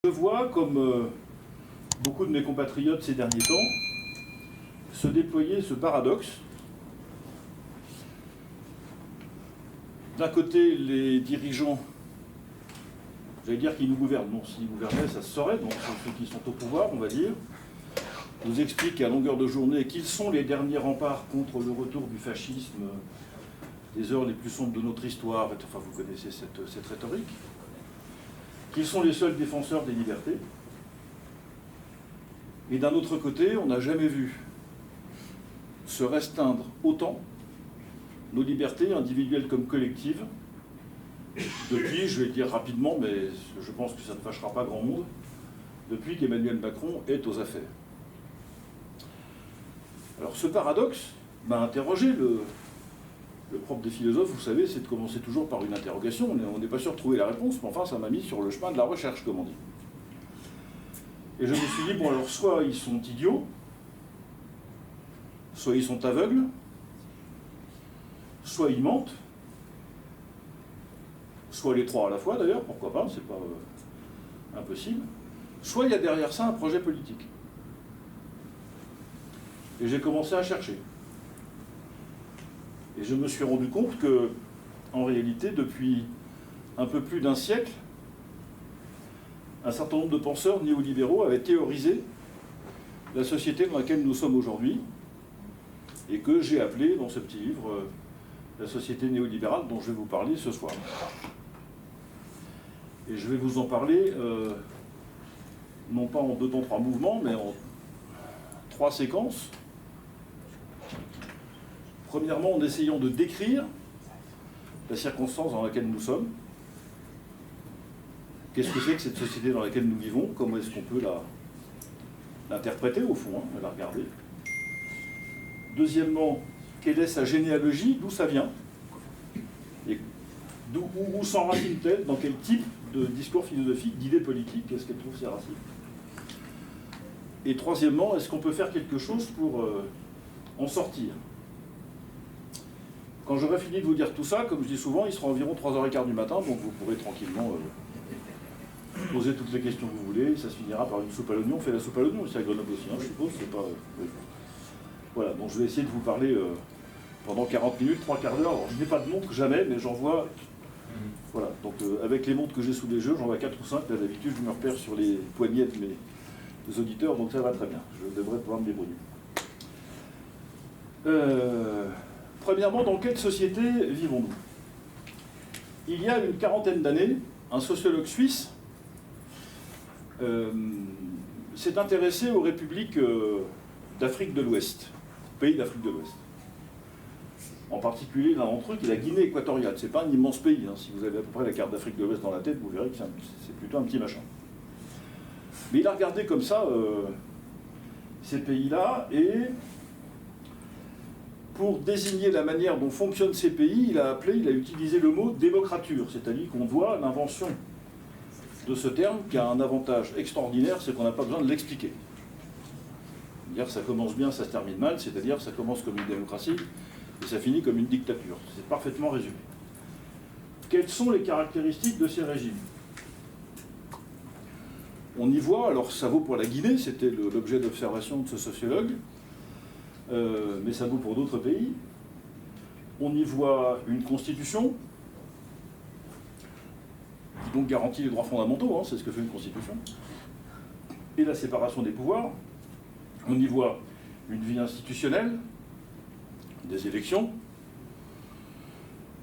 Je vois, comme beaucoup de mes compatriotes ces derniers temps, se déployer ce paradoxe. D'un côté, les dirigeants, j'allais dire qu'ils nous gouvernent, non, s'ils gouvernaient, ça se saurait, donc ceux qui sont au pouvoir, on va dire, nous expliquent à longueur de journée qu'ils sont les derniers remparts contre le retour du fascisme des heures les plus sombres de notre histoire, enfin vous connaissez cette rhétorique, qu'ils sont les seuls défenseurs des libertés. Et d'un autre côté, on n'a jamais vu se restreindre autant nos libertés individuelles comme collectives, depuis, je vais le dire rapidement, mais je pense que ça ne fâchera pas grand monde, depuis qu'Emmanuel Macron est aux affaires. Alors ce paradoxe m'a interrogé. Le propre des philosophes, vous savez, c'est de commencer toujours par une interrogation. On n'est pas sûr de trouver la réponse, mais enfin ça m'a mis sur le chemin de la recherche, comme on dit. Et je me suis dit, bon alors soit ils sont idiots, soit ils sont aveugles, soit ils mentent, soit les trois à la fois d'ailleurs, pourquoi pas, c'est pas impossible, soit il y a derrière ça un projet politique. Et j'ai commencé à chercher. Et je me suis rendu compte que, en réalité, depuis un peu plus d'un siècle, un certain nombre de penseurs néolibéraux avaient théorisé la société dans laquelle nous sommes aujourd'hui, et que j'ai appelé dans ce petit livre la société néolibérale dont je vais vous parler ce soir. Et je vais vous en parler, non pas en 2 temps 3 mouvements, mais en 3 séquences. Premièrement, en essayant de décrire la circonstance dans laquelle nous sommes. Qu'est-ce que c'est que cette société dans laquelle nous vivons? Comment est-ce qu'on peut l'interpréter au fond, la regarder? Deuxièmement, quelle est sa généalogie? D'où ça vient? Et où s'enracine-t-elle? Dans quel type de discours philosophique, d'idées politiques? Qu'est-ce qu'elle trouve ses racines? Et troisièmement, est-ce qu'on peut faire quelque chose pour en sortir? Quand j'aurai fini de vous dire tout ça, comme je dis souvent, il sera environ 3h15 du matin, donc vous pourrez tranquillement poser toutes les questions que vous voulez. Ça se finira par une soupe à l'oignon. On fait la soupe à l'oignon aussi à Grenoble aussi, je suppose. C'est pas, oui. Voilà, donc je vais essayer de vous parler pendant 40 minutes, 3 quarts d'heure. Alors je n'ai pas de montre jamais, mais j'en vois. Voilà, donc avec les montres que j'ai sous les yeux, j'en vois 4 ou 5. Là d'habitude, je me repère sur les poignets de mes auditeurs, donc ça va très bien. Je devrais pouvoir me débrouiller. Premièrement, dans quelle société vivons-nous? Il y a une 40aine d'années, un sociologue suisse s'est intéressé aux républiques d'Afrique de l'Ouest, pays d'Afrique de l'Ouest. En particulier l'un d'entre eux qui est la Guinée équatoriale. C'est pas un immense pays, si vous avez à peu près la carte d'Afrique de l'Ouest dans la tête, vous verrez que c'est plutôt un petit machin. Mais il a regardé comme ça ces pays-là, et pour désigner la manière dont fonctionnent ces pays, il a utilisé le mot démocrature, c'est-à-dire qu'on doit l'invention de ce terme qui a un avantage extraordinaire, c'est qu'on n'a pas besoin de l'expliquer. C'est-à-dire ça commence bien, ça se termine mal, c'est-à-dire ça commence comme une démocratie et ça finit comme une dictature. C'est parfaitement résumé. Quelles sont les caractéristiques de ces régimes? On y voit, alors ça vaut pour la Guinée, c'était l'objet d'observation de ce sociologue, mais ça vaut pour d'autres pays. On y voit une constitution qui donc garantit les droits fondamentaux, c'est ce que fait une constitution, et la séparation des pouvoirs. On y voit une vie institutionnelle, des élections,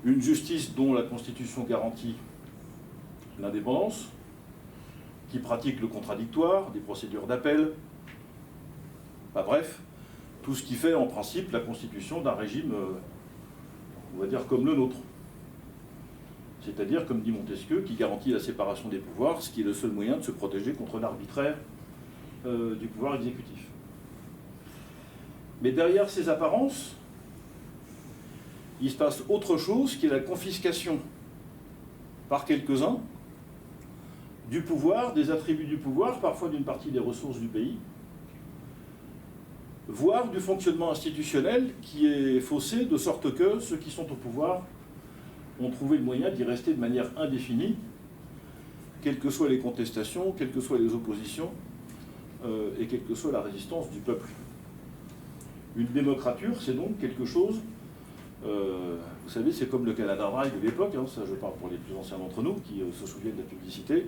une justice dont la constitution garantit l'indépendance, qui pratique le contradictoire, des procédures d'appel, bref, tout ce qui fait en principe la constitution d'un régime, on va dire, comme le nôtre. C'est-à-dire, comme dit Montesquieu, qui garantit la séparation des pouvoirs, ce qui est le seul moyen de se protéger contre l'arbitraire du pouvoir exécutif. Mais derrière ces apparences, il se passe autre chose, qui est la confiscation par quelques-uns du pouvoir, des attributs du pouvoir, parfois d'une partie des ressources du pays, voire du fonctionnement institutionnel qui est faussé, de sorte que ceux qui sont au pouvoir ont trouvé le moyen d'y rester de manière indéfinie quelles que soient les contestations, quelles que soient les oppositions, et quelle que soit la résistance du peuple. Une démocrature, c'est donc quelque chose, vous savez, c'est comme le Canada Dry de l'époque, hein, ça je parle pour les plus anciens d'entre nous qui se souviennent de la publicité.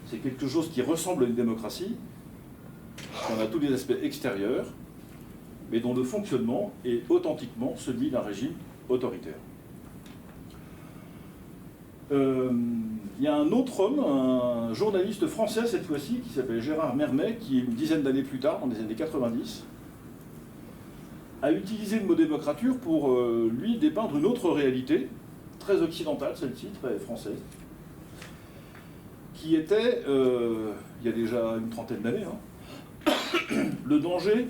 C'est quelque chose qui ressemble à une démocratie, on a tous les aspects extérieurs, mais dont le fonctionnement est authentiquement celui d'un régime autoritaire. Il y a un autre homme, un journaliste français cette fois-ci, qui s'appelle Gérard Mermet, qui une dizaine d'années plus tard, dans les années 90, a utilisé le mot démocrature pour, lui, dépeindre une autre réalité, très occidentale celle-ci, très française, qui était, il y a déjà une trentaine d'années, hein, le danger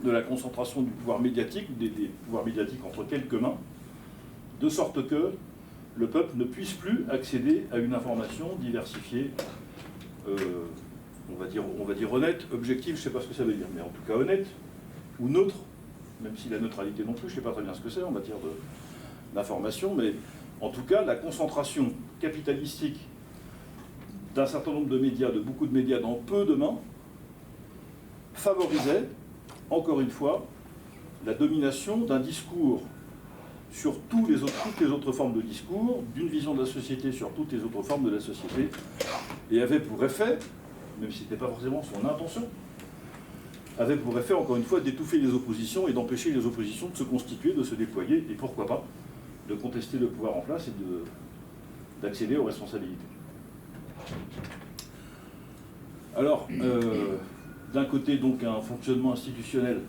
de la concentration du pouvoir médiatique, des pouvoirs médiatiques entre quelques mains, de sorte que le peuple ne puisse plus accéder à une information diversifiée, on va dire honnête, objective, je ne sais pas ce que ça veut dire, mais en tout cas honnête, ou neutre, même si la neutralité non plus, je ne sais pas très bien ce que c'est en matière d'information, mais en tout cas la concentration capitalistique d'un certain nombre de médias, de beaucoup de médias dans peu de mains, favorisait, encore une fois, la domination d'un discours sur toutes les autres formes de discours, d'une vision de la société sur toutes les autres formes de la société, et avait pour effet, même si ce n'était pas forcément son intention, avait pour effet, encore une fois, d'étouffer les oppositions et d'empêcher les oppositions de se constituer, de se déployer, et pourquoi pas, de contester le pouvoir en place et d'accéder aux responsabilités. Alors, d'un côté, donc, un fonctionnement institutionnel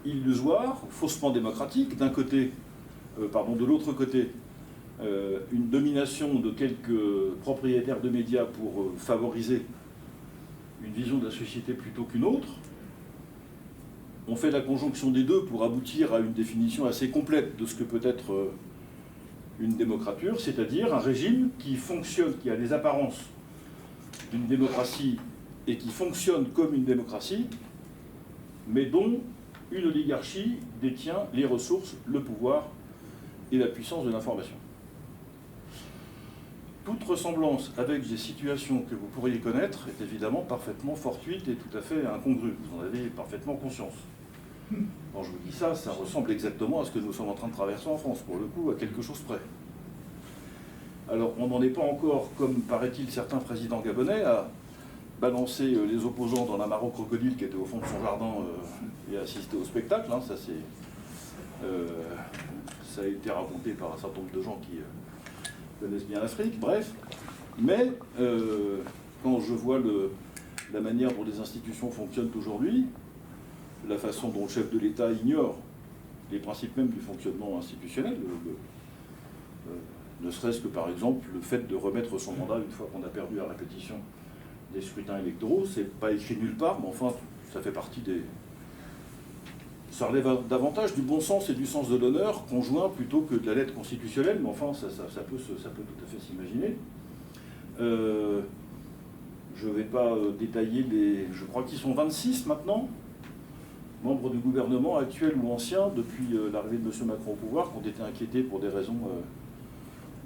illusoire, faussement démocratique, d'un côté, de l'autre côté, une domination de quelques propriétaires de médias pour favoriser une vision de la société plutôt qu'une autre. On fait la conjonction des deux pour aboutir à une définition assez complète de ce que peut être une démocrature, c'est-à-dire un régime qui fonctionne, qui a les apparences d'une démocratie et qui fonctionne comme une démocratie, mais dont une oligarchie détient les ressources, le pouvoir et la puissance de l'information. Toute ressemblance avec des situations que vous pourriez connaître est évidemment parfaitement fortuite et tout à fait incongrue. Vous en avez parfaitement conscience. Quand je vous dis ça, ça ressemble exactement à ce que nous sommes en train de traverser en France, pour le coup, à quelque chose près. Alors, on n'en est pas encore, comme paraît-il certains présidents gabonais, à balancer les opposants dans la mare au crocodile qui était au fond de son jardin et assister au spectacle. Hein, ça a été raconté par un certain nombre de gens qui connaissent bien l'Afrique, bref. Mais quand je vois la manière dont les institutions fonctionnent aujourd'hui, la façon dont le chef de l'État ignore les principes même du fonctionnement institutionnel, ne serait-ce que par exemple le fait de remettre son mandat une fois qu'on a perdu à répétition des scrutins électoraux, c'est pas écrit nulle part, mais enfin ça fait partie des... Ça relève davantage du bon sens et du sens de l'honneur conjoint plutôt que de la lettre constitutionnelle, mais enfin ça peut tout à fait s'imaginer. Je ne vais pas détailler je crois qu'ils sont 26 maintenant, membres du gouvernement actuel ou ancien, depuis l'arrivée de M. Macron au pouvoir, qui ont été inquiétés pour des raisons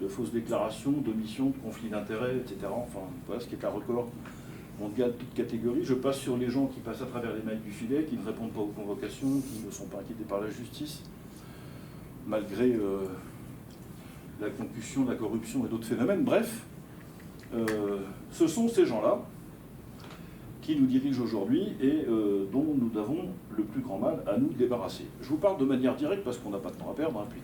de fausses déclarations, d'omissions, de conflits d'intérêts, etc. Enfin, voilà ce qui est un record mondial de toute catégorie. Je passe sur les gens qui passent à travers les mailles du filet, qui ne répondent pas aux convocations, qui ne sont pas inquiétés par la justice, malgré la concussion, la corruption et d'autres phénomènes. Bref, ce sont ces gens-là qui nous dirigent aujourd'hui et dont nous avons le plus grand mal à nous débarrasser. Je vous parle de manière directe parce qu'on n'a pas de temps à perdre, hein, puis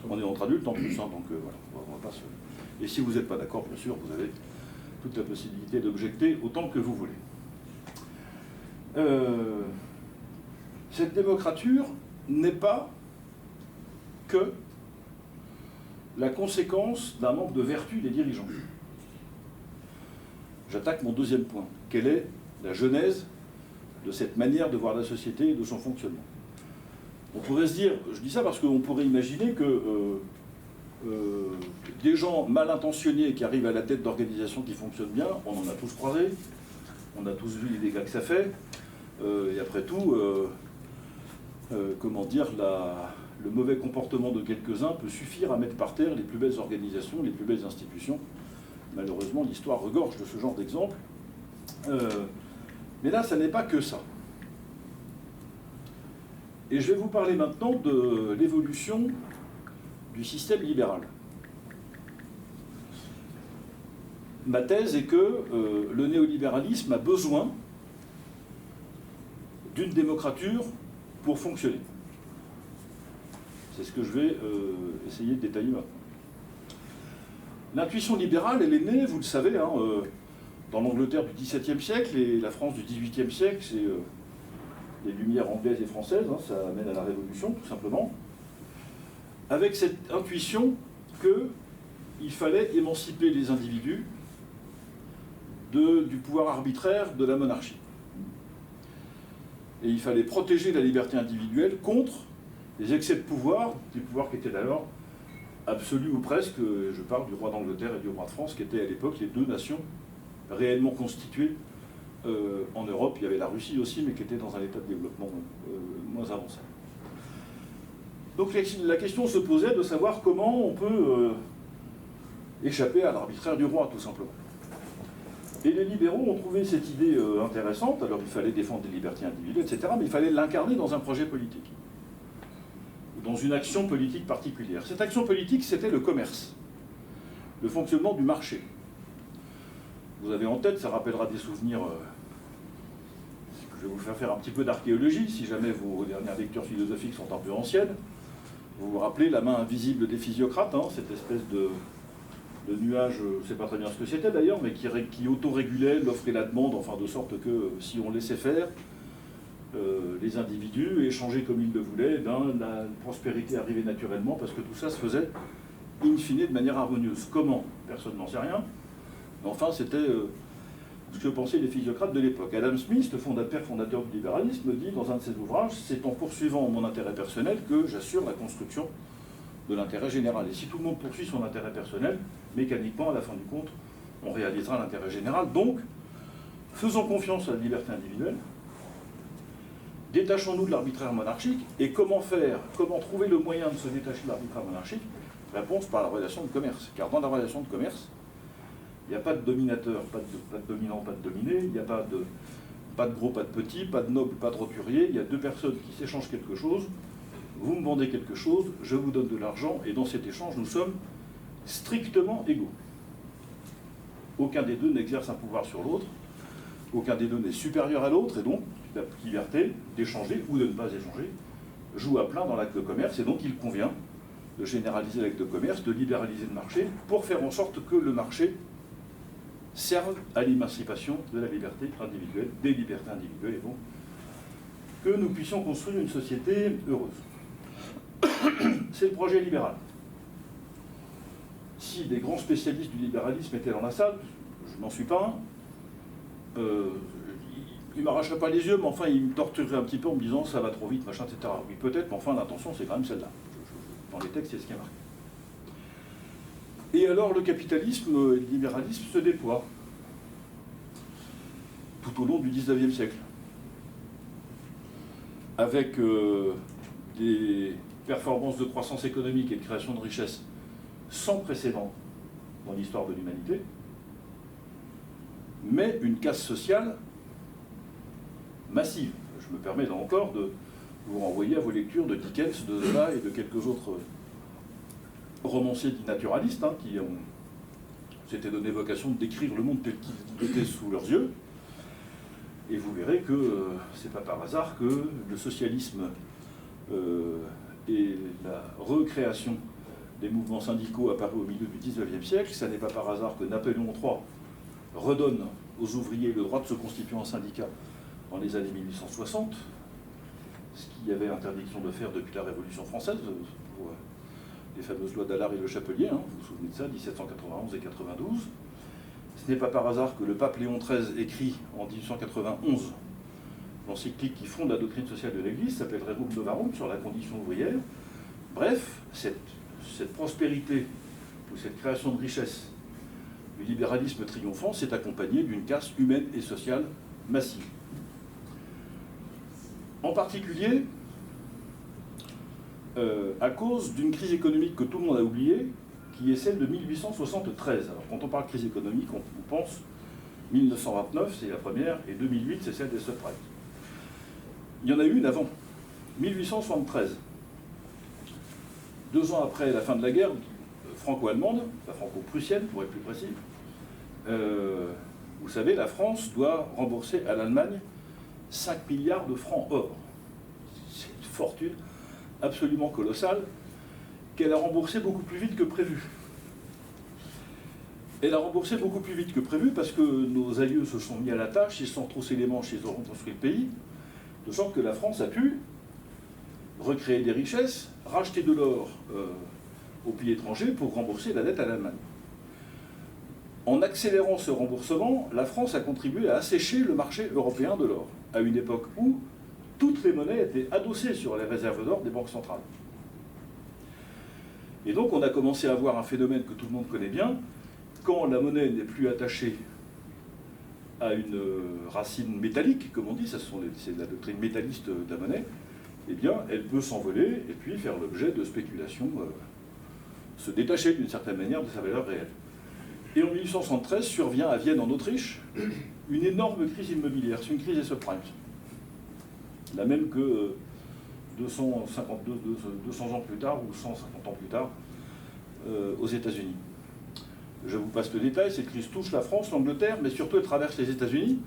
qu'on est entre adultes en plus, hein, donc voilà, on va pas se... Et si vous n'êtes pas d'accord, bien sûr, vous avez toute la possibilité d'objecter autant que vous voulez. Cette démocrature n'est pas que la conséquence d'un manque de vertu des dirigeants. J'attaque mon deuxième point. Quelle est la genèse de cette manière de voir la société et de son fonctionnement? On pourrait se dire, je dis ça parce qu'on pourrait imaginer que des gens mal intentionnés qui arrivent à la tête d'organisations qui fonctionnent bien, on en a tous croisé, on a tous vu les dégâts que ça fait, et après tout, comment dire, le mauvais comportement de quelques-uns peut suffire à mettre par terre les plus belles organisations, les plus belles institutions. Malheureusement, l'histoire regorge de ce genre d'exemples. Mais là, ça n'est pas que ça. Et je vais vous parler maintenant de l'évolution du système libéral. Ma thèse est que le néolibéralisme a besoin d'une démocrature pour fonctionner. C'est ce que je vais essayer de détailler maintenant. L'intuition libérale, elle est née, vous le savez, hein, dans l'Angleterre du XVIIe siècle et la France du XVIIIe siècle, c'est les Lumières anglaises et françaises, hein, ça amène à la Révolution, tout simplement, avec cette intuition qu'il fallait émanciper les individus du pouvoir arbitraire de la monarchie. Et il fallait protéger la liberté individuelle contre les excès de pouvoir, des pouvoirs qui étaient alors absolus ou presque. Je parle du roi d'Angleterre et du roi de France, qui étaient à l'époque les deux nations réellement constituées en Europe. Il y avait la Russie aussi, mais qui était dans un état de développement moins avancé. Donc la question se posait de savoir comment on peut échapper à l'arbitraire du roi, tout simplement. Et les libéraux ont trouvé cette idée intéressante. Alors il fallait défendre les libertés individuelles, etc., mais il fallait l'incarner dans un projet politique, dans une action politique particulière. Cette action politique, c'était le commerce, le fonctionnement du marché. Vous avez en tête, ça rappellera des souvenirs, je vais vous faire un petit peu d'archéologie, si jamais vos dernières lectures philosophiques sont un peu anciennes. Vous vous rappelez la main invisible des physiocrates, hein, cette espèce de nuage, je ne sais pas très bien ce que c'était d'ailleurs, mais qui autorégulait l'offre et la demande, enfin de sorte que si on laissait faire, les individus échanger comme ils le voulaient, la prospérité arrivait naturellement, parce que tout ça se faisait in fine de manière harmonieuse. Comment? Personne n'en sait rien. Mais enfin, c'était ce que pensaient les physiocrates de l'époque. Adam Smith, le père fondateur du libéralisme, dit dans un de ses ouvrages, c'est en poursuivant mon intérêt personnel que j'assure la construction de l'intérêt général. Et si tout le monde poursuit son intérêt personnel, mécaniquement, à la fin du compte, on réalisera l'intérêt général. Donc, faisons confiance à la liberté individuelle, détachons-nous de l'arbitraire monarchique, et comment trouver le moyen de se détacher de l'arbitraire monarchique? Réponse par la relation de commerce. Car dans la relation de commerce, il n'y a pas de dominateur, pas de dominant, pas de dominé, il n'y a pas de gros, pas de petit, pas de noble, pas de roturier, il y a deux personnes qui s'échangent quelque chose, vous me vendez quelque chose, je vous donne de l'argent, et dans cet échange, nous sommes strictement égaux. Aucun des deux n'exerce un pouvoir sur l'autre, aucun des deux n'est supérieur à l'autre, et donc la liberté d'échanger ou de ne pas échanger joue à plein dans l'acte de commerce, et donc il convient de généraliser l'acte de commerce, de libéraliser le marché, pour faire en sorte que le marché serve à l'émancipation de la liberté individuelle, des libertés individuelles, et donc que nous puissions construire une société heureuse. C'est le projet libéral. Si des grands spécialistes du libéralisme étaient dans la salle, je n'en suis pas un, ils ne m'arracheraient pas les yeux, mais enfin ils me tortureraient un petit peu en me disant ça va trop vite, machin, etc. Oui, peut-être, mais enfin l'intention c'est quand même celle-là. Dans les textes, c'est ce qui est marqué. Et alors le capitalisme et le libéralisme se déploient tout au long du XIXe siècle, avec des performances de croissance économique et de création de richesse sans précédent dans l'histoire de l'humanité, mais une casse sociale massive. Je me permets là encore de vous renvoyer à vos lectures de Dickens, de Zola et de quelques autres romanciers dits naturalistes, hein, qui s'étaient donné vocation de décrire le monde tel qu'il était sous leurs yeux. Et vous verrez que c'est pas par hasard que le socialisme et la recréation des mouvements syndicaux apparus au milieu du XIXe siècle, ça n'est pas par hasard que Napoléon III redonne aux ouvriers le droit de se constituer en syndicat dans les années 1860, ce qu'il y avait interdiction de faire depuis la Révolution française, pour les fameuses lois d'Allard et Le Chapelier, hein, vous vous souvenez de ça, 1791 et 92. Ce n'est pas par hasard que le pape Léon XIII écrit en 1891 l'encyclique qui fonde la doctrine sociale de l'Église, s'appelle Rerum Novarum, sur la condition ouvrière. Bref, cette prospérité ou cette création de richesse du libéralisme triomphant s'est accompagnée d'une casse humaine et sociale massive. En particulier, à cause d'une crise économique que tout le monde a oubliée, qui est celle de 1873. Alors quand on parle de crise économique, on pense 1929, c'est la première, et 2008, c'est celle des subprimes. Il y en a eu une avant, 1873. 2 ans après la fin de la guerre franco-allemande, enfin franco-prussienne pour être plus précis, vous savez, la France doit rembourser à l'Allemagne 5 milliards de francs or. C'est une fortune absolument colossale qu'elle a remboursée beaucoup plus vite que prévu. Elle a remboursé beaucoup plus vite que prévu parce que nos aïeux se sont mis à la tâche, ils se sont troussés les manches, ils ont reconstruit le pays, de sorte que la France a pu recréer des richesses, racheter de l'or aux pays étrangers pour rembourser la dette à l'Allemagne. En accélérant ce remboursement, la France a contribué à assécher le marché européen de l'or, à une époque où toutes les monnaies étaient adossées sur les réserves d'or des banques centrales. Et donc on a commencé à voir un phénomène que tout le monde connaît bien, quand la monnaie n'est plus attachée à une racine métallique, comme on dit, c'est la doctrine métalliste de la monnaie, eh bien elle peut s'envoler et puis faire l'objet de spéculations, se détacher d'une certaine manière de sa valeur réelle. Et en 1873 survient à Vienne, en Autriche, une énorme crise immobilière. C'est une crise des subprimes. La même que 200 ans plus tard ou 150 ans plus tard aux États-Unis. Je vous passe le détail, cette crise touche la France, l'Angleterre, mais surtout elle traverse les États-Unis,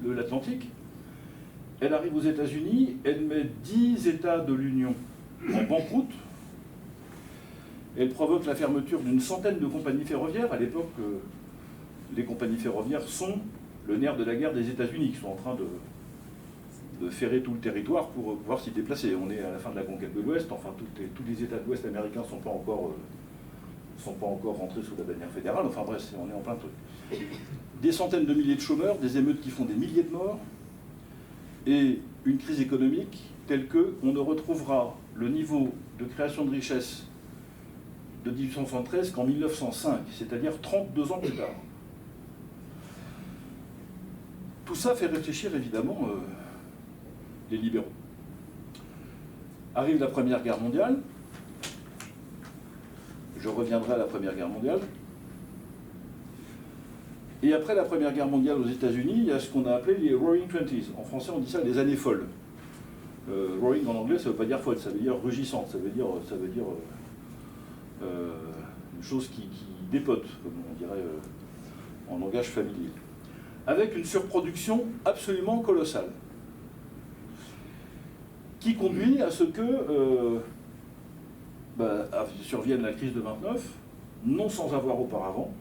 l'Atlantique. Elle arrive aux États-Unis, elle met 10 États de l'Union en banqueroute. Elle provoque la fermeture d'une centaine de compagnies ferroviaires. À l'époque, les compagnies ferroviaires sont le nerf de la guerre des États-Unis, qui sont en train de ferrer tout le territoire pour pouvoir s'y déplacer. On est à la fin de la conquête de l'Ouest, enfin tous les États de l'Ouest américains ne sont pas encore rentrés sous la bannière fédérale, enfin bref, on est en plein truc. Des centaines de milliers de chômeurs, des émeutes qui font des milliers de morts, et une crise économique telle qu'on ne retrouvera le niveau de création de richesse de 1873 qu'en 1905, c'est-à-dire 32 ans plus tard. Tout ça fait réfléchir évidemment les libéraux. Arrive la Première Guerre mondiale. Je reviendrai à la Première Guerre mondiale. Et après la Première Guerre mondiale aux États-Unis, il y a ce qu'on a appelé les Roaring Twenties. En français, on dit ça les années folles. Roaring en anglais, ça ne veut pas dire folle, ça veut dire rugissante, ça veut dire une chose qui dépote, comme on dirait en langage familier. Avec une surproduction absolument colossale, qui conduit à ce que survienne la crise de 29, non sans avoir auparavant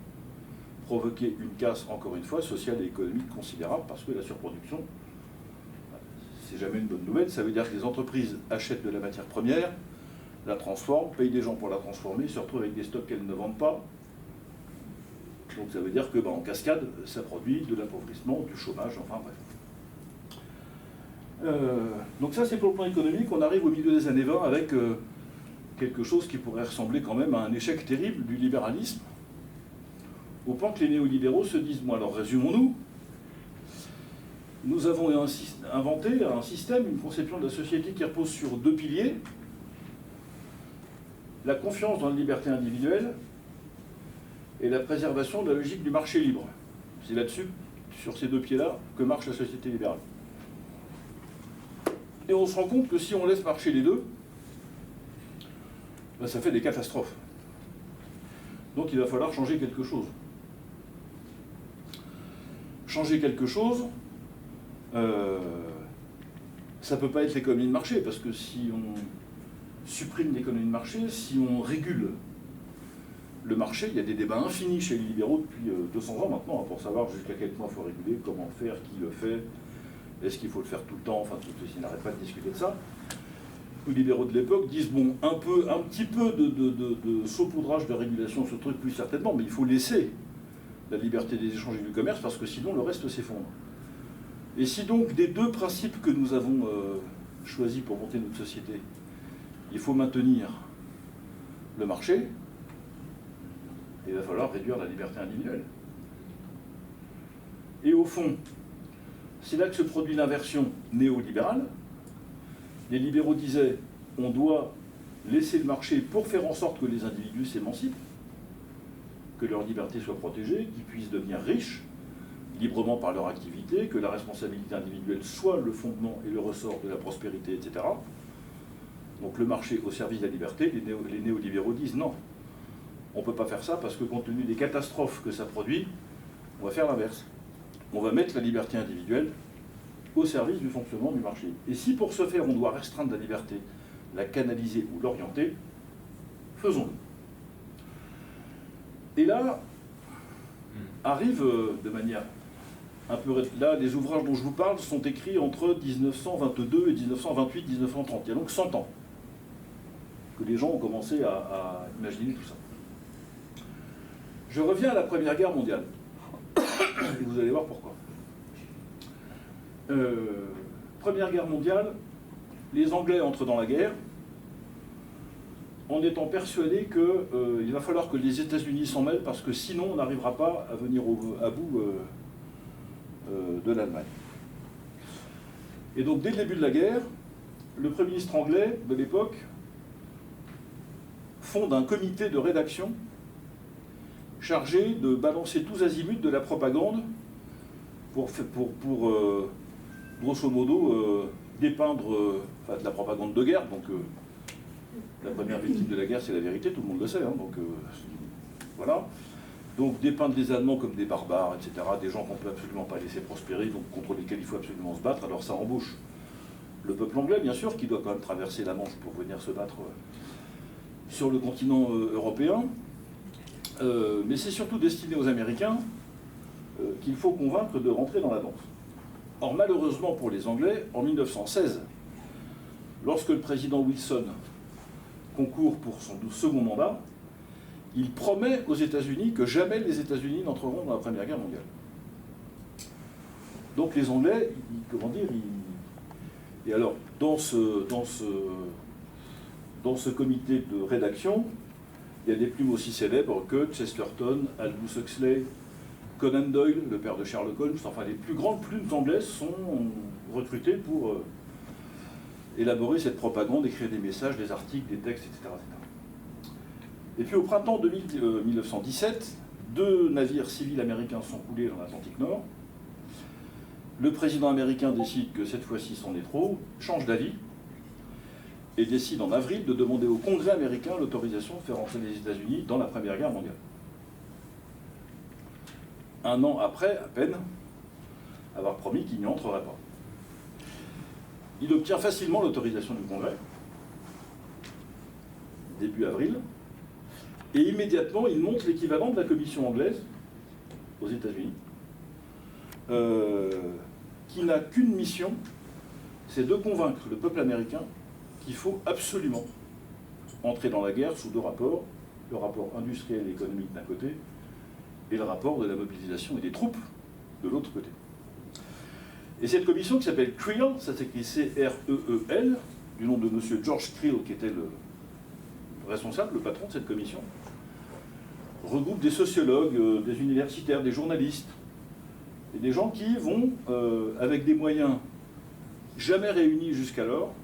provoqué une casse, encore une fois, sociale et économique considérable, parce que la surproduction, c'est jamais une bonne nouvelle. Ça veut dire que les entreprises achètent de la matière première, la transforment, payent des gens pour la transformer, se retrouvent avec des stocks qu'elles ne vendent pas. Donc ça veut dire que, en cascade, ça produit de l'appauvrissement, du chômage, enfin bref. Donc ça, c'est pour le plan économique. On arrive au milieu des années 20 avec quelque chose qui pourrait ressembler quand même à un échec terrible du libéralisme, au point que les néolibéraux se disent, bon alors résumons-nous, nous avons inventé un système, une conception de la société qui repose sur 2 piliers, la confiance dans la liberté individuelle et la préservation de la logique du marché libre. C'est là-dessus, sur ces 2 pieds-là, que marche la société libérale. Et on se rend compte que si on laisse marcher les deux, ça fait des catastrophes. Donc il va falloir changer quelque chose. Changer quelque chose, ça ne peut pas être l'économie de marché, parce que si on supprime l'économie de marché, si on régule le marché, il y a des débats infinis chez les libéraux depuis 200 ans maintenant, pour savoir jusqu'à quel point il faut réguler, comment faire, qui le fait, est-ce qu'il faut le faire tout le temps, enfin tout ceci n'arrête pas de discuter de ça. Les libéraux de l'époque disent, bon, un petit peu de saupoudrage de régulation, ce truc plus certainement, mais il faut laisser la liberté des échanges et du commerce, parce que sinon le reste s'effondre. Et si donc des 2 principes que nous avons choisis pour monter notre société, il faut maintenir le marché, il va falloir réduire la liberté individuelle. Et au fond, c'est là que se produit l'inversion néolibérale. Les libéraux disaient, on doit laisser le marché pour faire en sorte que les individus s'émancipent, que leur liberté soit protégée, qu'ils puissent devenir riches librement par leur activité, que la responsabilité individuelle soit le fondement et le ressort de la prospérité, etc. Donc le marché au service de la liberté, les néolibéraux disent non, on ne peut pas faire ça parce que compte tenu des catastrophes que ça produit, on va faire l'inverse. On va mettre la liberté individuelle au service du fonctionnement du marché. Et si pour ce faire on doit restreindre la liberté, la canaliser ou l'orienter, faisons-le. Et là, arrive de manière un peu... Là, les ouvrages dont je vous parle sont écrits entre 1922 et 1928-1930. Il y a donc 100 ans que les gens ont commencé à imaginer tout ça. Je reviens à la Première Guerre mondiale. Et vous allez voir pourquoi. Première Guerre mondiale, les Anglais entrent dans la guerre en étant persuadés qu'il va falloir que les États-Unis s'en mêlent parce que sinon on n'arrivera pas à venir à bout de l'Allemagne. Et donc dès le début de la guerre, le Premier ministre anglais de l'époque fonde un comité de rédaction chargé de balancer tous azimuts de la propagande pour grosso modo, dépeindre de la propagande de guerre. Donc, la première victime de la guerre, c'est la vérité, tout le monde le sait. Hein, donc, voilà. Donc, dépeindre les Allemands comme des barbares, etc., des gens qu'on ne peut absolument pas laisser prospérer, donc contre lesquels il faut absolument se battre. Alors, ça embauche le peuple anglais, bien sûr, qui doit quand même traverser la Manche pour venir se battre sur le continent européen. Mais c'est surtout destiné aux Américains qu'il faut convaincre de rentrer dans la danse. Or, malheureusement pour les Anglais, en 1916, lorsque le président Wilson concourt pour son second mandat, il promet aux États-Unis que jamais les États-Unis n'entreront dans la Première Guerre mondiale. Donc les Anglais, Et alors, dans ce comité de rédaction, il y a des plumes aussi célèbres que Chesterton, Aldous Huxley, Conan Doyle, le père de Sherlock Holmes, enfin les plus grandes plumes anglaises sont recrutées pour élaborer cette propagande, écrire des messages, des articles, des textes, etc. Et puis au printemps 1917, 2 navires civils américains sont coulés dans l'Atlantique Nord. Le président américain décide que cette fois-ci c'en est trop, change d'avis, et décide en avril de demander au Congrès américain l'autorisation de faire entrer les États-Unis dans la Première Guerre mondiale. Un an après, à peine, avoir promis qu'il n'y entrerait pas. Il obtient facilement l'autorisation du Congrès, début avril, et immédiatement il monte l'équivalent de la commission anglaise aux États-Unis, qui n'a qu'une mission, c'est de convaincre le peuple américain qu'il faut absolument entrer dans la guerre sous 2 rapports, le rapport industriel et économique d'un côté, et le rapport de la mobilisation et des troupes de l'autre côté. Et cette commission qui s'appelle Creel, ça s'écrit C-R-E-E-L, du nom de M. George Creel, qui était le responsable, le patron de cette commission, regroupe des sociologues, des universitaires, des journalistes, et des gens qui vont, avec des moyens jamais réunis jusqu'alors,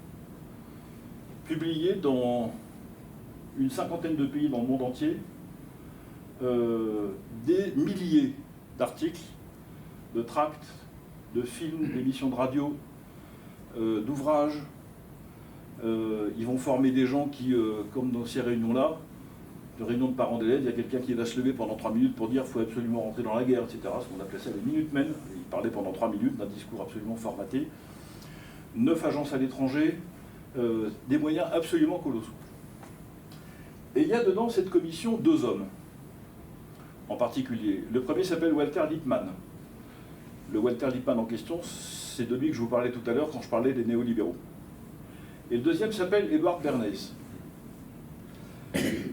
publier dans une 50aine de pays dans le monde entier des milliers d'articles, de tracts, de films, d'émissions de radio, d'ouvrages. Ils vont former des gens qui, comme dans ces réunions-là, de réunions de parents d'élèves, il y a quelqu'un qui va se lever pendant 3 minutes pour dire qu'il faut absolument rentrer dans la guerre, etc. Ce qu'on appelait ça les Minutemen. Il parlait pendant 3 minutes d'un discours absolument formaté. 9 agences à l'étranger, des moyens absolument colossaux. Et il y a dedans cette commission 2 hommes, en particulier. Le premier s'appelle Walter Lippmann. Le Walter Lippmann en question, c'est de lui que je vous parlais tout à l'heure quand je parlais des néolibéraux. Et le deuxième s'appelle Edward Bernays.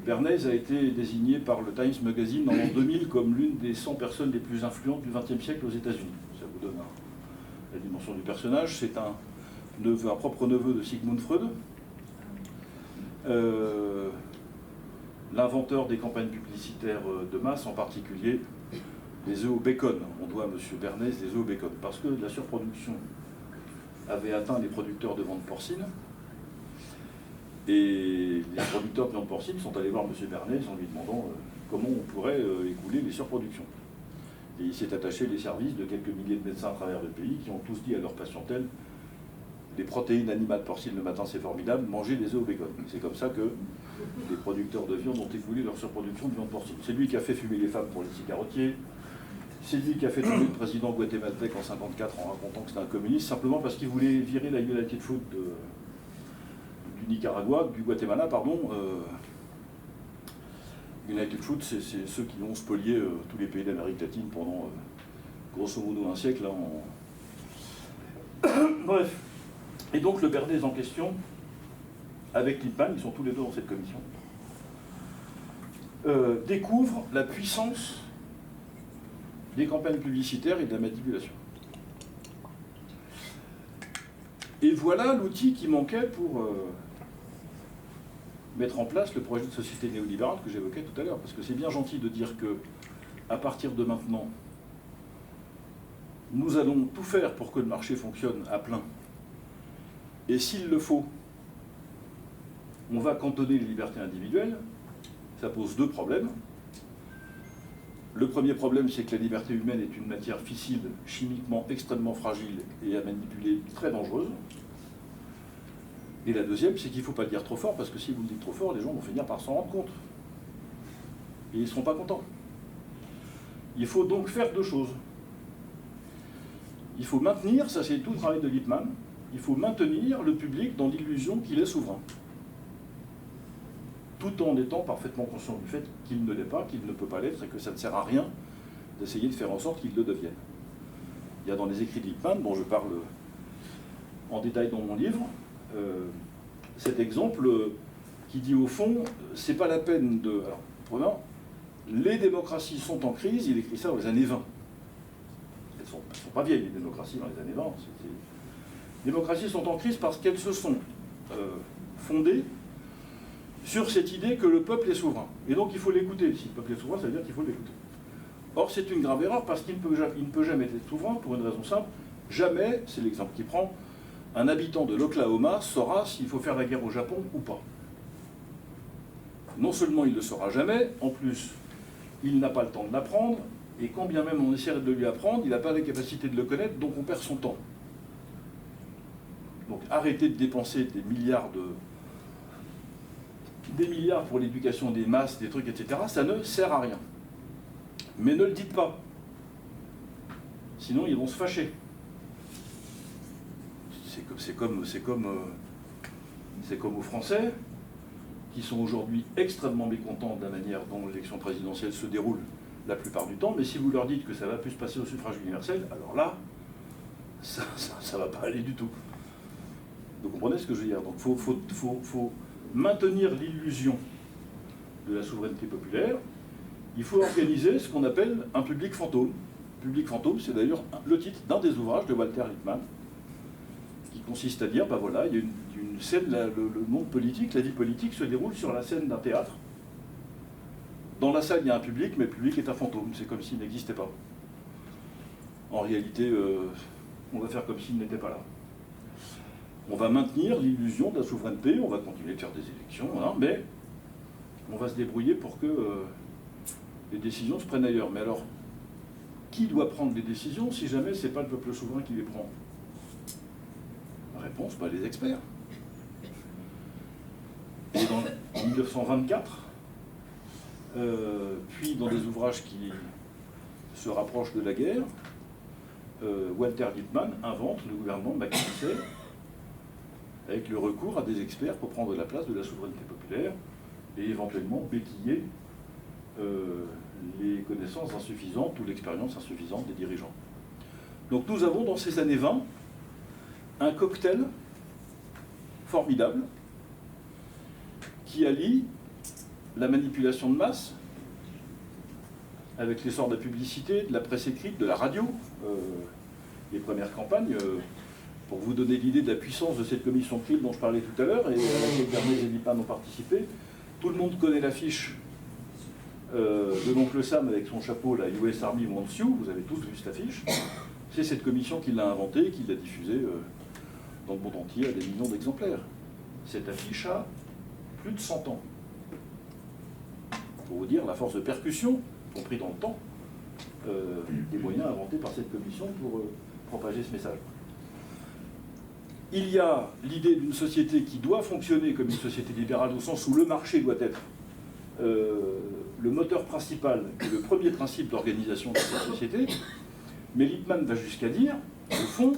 Bernays a été désigné par le Times Magazine en l'an 2000 comme l'une des 100 personnes les plus influentes du XXe siècle aux États-Unis. Ça vous donne la dimension du personnage. C'est un propre neveu de Sigmund Freud, l'inventeur des campagnes publicitaires de masse, en particulier les œufs au bacon. On doit à M. Bernays des œufs au bacon, parce que la surproduction avait atteint les producteurs de viande porcine. Et les producteurs de viande porcine sont allés voir M. Bernays en lui demandant comment on pourrait écouler les surproductions. Et il s'est attaché les services de quelques milliers de médecins à travers le pays qui ont tous dit à leur patientèle: les protéines animales porcines le matin c'est formidable, mangez des œufs au bacon. C'est comme ça que les producteurs de viande ont écoulé leur surproduction de viande porcine. C'est lui qui a fait fumer les femmes pour les cigarettiers. C'est lui qui a fait tomber le président guatémaltèque en 1954 en racontant que c'était un communiste, simplement parce qu'il voulait virer la United Fruit du Nicaragua, du Guatemala, pardon. United Fruit, c'est ceux qui ont spolié tous les pays d'Amérique latine pendant grosso modo un siècle. Bref. Et donc le Bernays en question, avec Lippmann, ils sont tous les deux dans cette commission, découvre la puissance des campagnes publicitaires et de la manipulation. Et voilà l'outil qui manquait pour mettre en place le projet de société néolibérale que j'évoquais tout à l'heure. Parce que c'est bien gentil de dire que, à partir de maintenant, nous allons tout faire pour que le marché fonctionne à plein. Et s'il le faut, on va cantonner les libertés individuelles. Ça pose deux problèmes. Le premier problème, c'est que la liberté humaine est une matière fissile, chimiquement extrêmement fragile et à manipuler très dangereuse. Et la deuxième, c'est qu'il ne faut pas le dire trop fort, parce que si vous le dites trop fort, les gens vont finir par s'en rendre compte. Et ils ne seront pas contents. Il faut donc faire deux choses. Il faut maintenir, ça c'est tout le travail de Lippmann, il faut maintenir le public dans l'illusion qu'il est souverain. Tout en étant parfaitement conscient du fait qu'il ne l'est pas, qu'il ne peut pas l'être, et que ça ne sert à rien d'essayer de faire en sorte qu'il le devienne. Il y a dans les écrits de Lippmann, dont je parle en détail dans mon livre, cet exemple qui dit au fond, c'est pas la peine de... Alors, prenons, les démocraties sont en crise, il écrit ça dans les années 20. Elles ne sont pas vieilles, les démocraties, dans les années 20. Les démocraties sont en crise parce qu'elles se sont fondées sur cette idée que le peuple est souverain. Et donc il faut l'écouter. Si le peuple est souverain, ça veut dire qu'il faut l'écouter. Or, c'est une grave erreur parce qu'il ne peut jamais être souverain pour une raison simple. Jamais, c'est l'exemple qu'il prend, un habitant de l'Oklahoma saura s'il faut faire la guerre au Japon ou pas. Non seulement il ne le saura jamais, en plus, il n'a pas le temps de l'apprendre, et quand bien même on essaierait de lui apprendre, il n'a pas la capacité de le connaître, donc on perd son temps. Donc arrêtez de dépenser des milliards pour l'éducation des masses, des trucs, etc. Ça ne sert à rien. Mais ne le dites pas. Sinon, ils vont se fâcher. C'est comme aux Français, qui sont aujourd'hui extrêmement mécontents de la manière dont l'élection présidentielle se déroule la plupart du temps, mais si vous leur dites que ça va plus se passer au suffrage universel, alors là, ça va pas aller du tout. Vous comprenez ce que je veux dire? Donc il faut maintenir l'illusion de la souveraineté populaire. Il faut organiser ce qu'on appelle un public fantôme. Public fantôme, c'est d'ailleurs le titre d'un des ouvrages de Walter Lippmann, qui consiste à dire, ben voilà, il y a une scène, le monde politique, la vie politique se déroule sur la scène d'un théâtre. Dans la salle, il y a un public, mais le public est un fantôme, c'est comme s'il n'existait pas. En réalité, on va faire comme s'il n'était pas là. On va maintenir l'illusion de la souveraineté, on va continuer de faire des élections, hein, mais on va se débrouiller pour que les décisions se prennent ailleurs. Mais alors, qui doit prendre les décisions si jamais ce n'est pas le peuple souverain qui les prend? La réponse, les experts. Et en 1924, puis dans des ouvrages qui se rapprochent de la guerre, Walter Lippmann invente le gouvernement de Mackenzie avec le recours à des experts pour prendre la place de la souveraineté populaire et éventuellement béquiller les connaissances insuffisantes ou l'expérience insuffisante des dirigeants. Donc nous avons dans ces années 20 un cocktail formidable qui allie la manipulation de masse avec l'essor de la publicité, de la presse écrite, de la radio, les premières campagnes, pour vous donner l'idée de la puissance de cette commission de crime dont je parlais tout à l'heure et à laquelle Bernays et Lippmann ont participé. Tout le monde connaît l'affiche de l'oncle Sam avec son chapeau, la US Army Wants You, vous avez tous vu cette affiche. C'est cette commission qui l'a inventée, qui l'a diffusée dans le monde entier à des millions d'exemplaires. Cette affiche a plus de 100 ans. Pour vous dire la force de percussion, compris dans le temps, des moyens inventés par cette commission pour propager ce message. Il y a l'idée d'une société qui doit fonctionner comme une société libérale, au sens où le marché doit être le moteur principal et le premier principe d'organisation de cette société. Mais Lippmann va jusqu'à dire, au fond,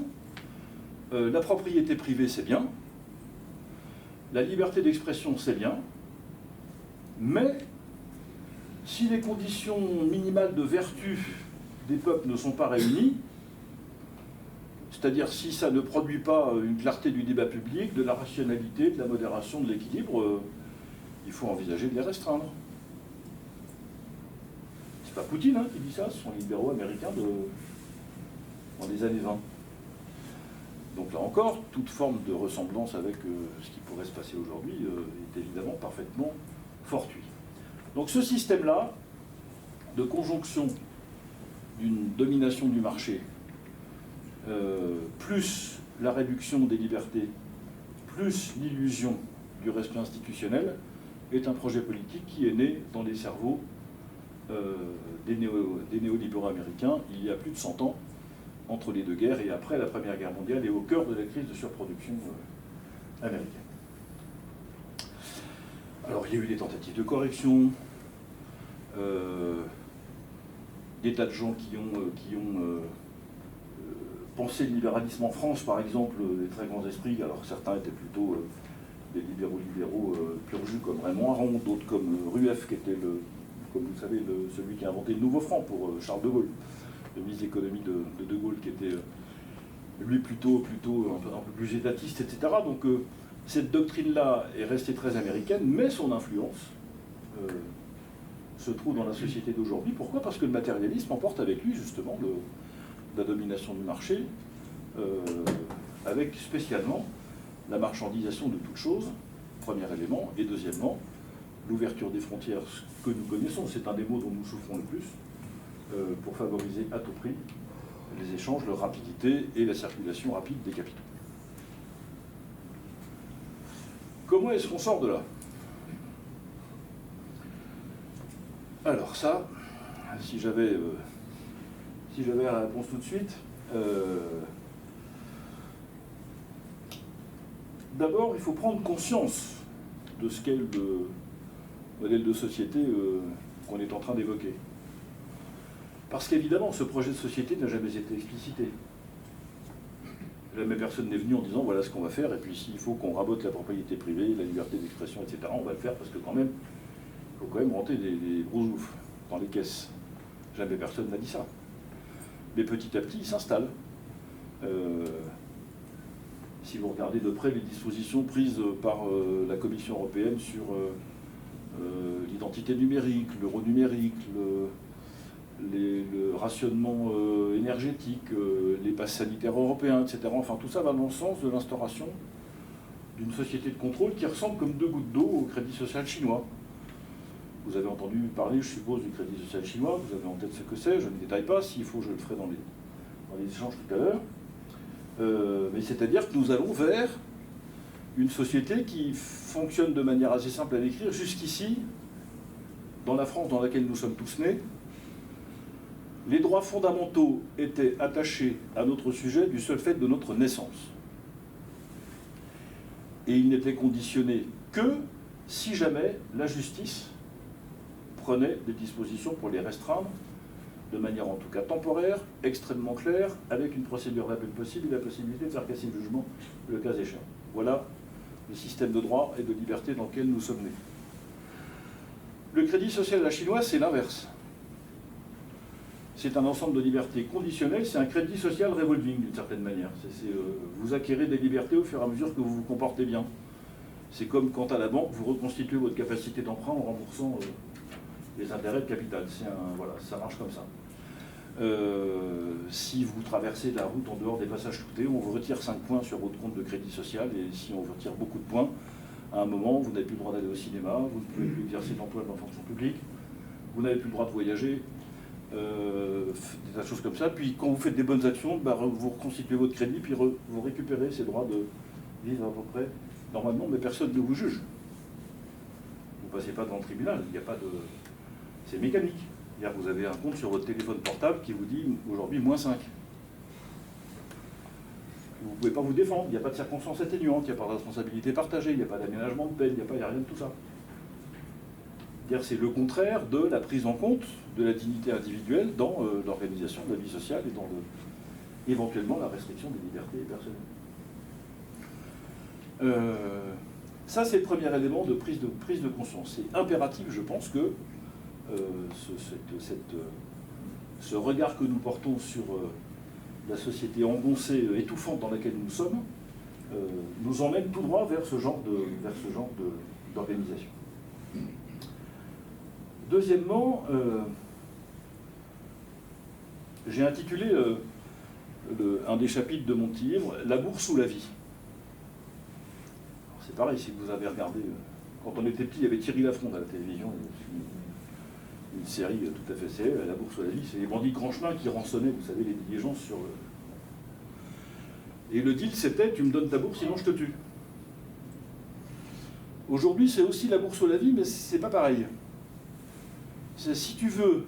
la propriété privée c'est bien, la liberté d'expression c'est bien, mais si les conditions minimales de vertu des peuples ne sont pas réunies, c'est-à-dire si ça ne produit pas une clarté du débat public, de la rationalité, de la modération, de l'équilibre, il faut envisager de les restreindre. C'est pas Poutine qui dit ça, ce sont les libéraux américains dans les années 20. Donc là encore, toute forme de ressemblance avec ce qui pourrait se passer aujourd'hui est évidemment parfaitement fortuit. Donc ce système-là, de conjonction d'une domination du marché, plus la réduction des libertés, plus l'illusion du respect institutionnel, est un projet politique qui est né dans les cerveaux des néolibéraux américains il y a plus de 100 ans, entre les deux guerres et après la Première Guerre mondiale et au cœur de la crise de surproduction américaine. Alors il y a eu des tentatives de correction, des tas de gens qui ont pensé le libéralisme en France, par exemple, des très grands esprits. Alors certains étaient plutôt des libéraux pur jus comme Raymond Aron, d'autres comme Rueff, qui était, comme vous le savez, celui qui a inventé le nouveau franc pour Charles de Gaulle, le ministre d'économie de Gaulle, qui était lui plutôt un peu plus étatiste, etc. Donc cette doctrine-là est restée très américaine, mais son influence se trouve dans la société d'aujourd'hui. Pourquoi? Parce que le matérialisme emporte avec lui justement la domination du marché, avec spécialement la marchandisation de toutes choses, premier élément, et deuxièmement, l'ouverture des frontières que nous connaissons, c'est un des mots dont nous souffrons le plus, pour favoriser à tout prix les échanges, leur rapidité et la circulation rapide des capitaux. Comment est-ce qu'on sort de là? Alors ça, si j'avais la réponse tout de suite, d'abord il faut prendre conscience de ce qu'est le modèle de société qu'on est en train d'évoquer. Parce qu'évidemment, ce projet de société n'a jamais été explicité. Jamais personne n'est venu en disant voilà ce qu'on va faire, et puis s'il faut qu'on rabote la propriété privée, la liberté d'expression, etc., on va le faire parce que quand même, il faut quand même rentrer des gros oufs dans les caisses. Jamais personne n'a dit ça. Mais petit à petit, il s'installe. Si vous regardez de près les dispositions prises par la Commission européenne sur l'identité numérique, l'euro numérique, le rationnement énergétique, les passes sanitaires européens, etc. Enfin, tout ça va dans le sens de l'instauration d'une société de contrôle qui ressemble comme deux gouttes d'eau au Crédit social chinois. Vous avez entendu parler, je suppose, du Crédit social chinois, vous avez en tête ce que c'est, je ne détaille pas, s'il faut je le ferai dans les échanges tout à l'heure. Mais c'est-à-dire que nous allons vers une société qui fonctionne de manière assez simple à décrire. Jusqu'ici, dans la France dans laquelle nous sommes tous nés, les droits fondamentaux étaient attachés à notre sujet du seul fait de notre naissance. Et ils n'étaient conditionnés que si jamais la justice prenait des dispositions pour les restreindre, de manière en tout cas temporaire, extrêmement claire, avec une procédure d'appel possible et la possibilité de faire casser le jugement le cas échéant. Voilà le système de droit et de liberté dans lequel nous sommes nés. Le crédit social à la chinoise, c'est l'inverse. C'est un ensemble de libertés conditionnelles, c'est un crédit social revolving d'une certaine manière. Vous acquérez des libertés au fur et à mesure que vous vous comportez bien. C'est comme quand à la banque, vous reconstituez votre capacité d'emprunt en remboursant les intérêts de capital. Voilà, ça marche comme ça. Si vous traversez la route en dehors des passages toutés, on vous retire 5 points sur votre compte de crédit social, et si on vous retire beaucoup de points, à un moment, vous n'avez plus le droit d'aller au cinéma, vous ne pouvez plus exercer d'emploi dans la fonction publique, vous n'avez plus le droit de voyager, des tas de choses comme ça. Puis quand vous faites des bonnes actions, vous reconstituez votre crédit, puis vous récupérez ces droits de vivre à peu près normalement, mais personne ne vous juge. passez pas devant le tribunal, il n'y a pas de... C'est mécanique. C'est-à-dire que vous avez un compte sur votre téléphone portable qui vous dit aujourd'hui -5. Vous ne pouvez pas vous défendre, il n'y a pas de circonstances atténuantes, il n'y a pas de responsabilité partagée, il n'y a pas d'aménagement de peine, il n'y a rien de tout ça. C'est le contraire de la prise en compte de la dignité individuelle dans l'organisation de la vie sociale et dans éventuellement la restriction des libertés personnelles. Ça, c'est le premier élément de prise de conscience. C'est impératif, je pense, que ce regard que nous portons sur la société engoncée, étouffante dans laquelle nous sommes, nous emmène tout droit vers ce genre d'organisation. Deuxièmement, j'ai intitulé un des chapitres de mon petit livre « La bourse ou la vie ». C'est pareil, si vous avez regardé, quand on était petit, il y avait Thierry Lafronde à la télévision, une série tout à fait célèbre, La bourse ou la vie, c'est les bandits grand chemin qui rançonnaient, vous savez, les diligences sur le... Et le deal, c'était « tu me donnes ta bourse, sinon je te tue ». Aujourd'hui, c'est aussi la bourse ou la vie, mais c'est pas pareil. Si tu veux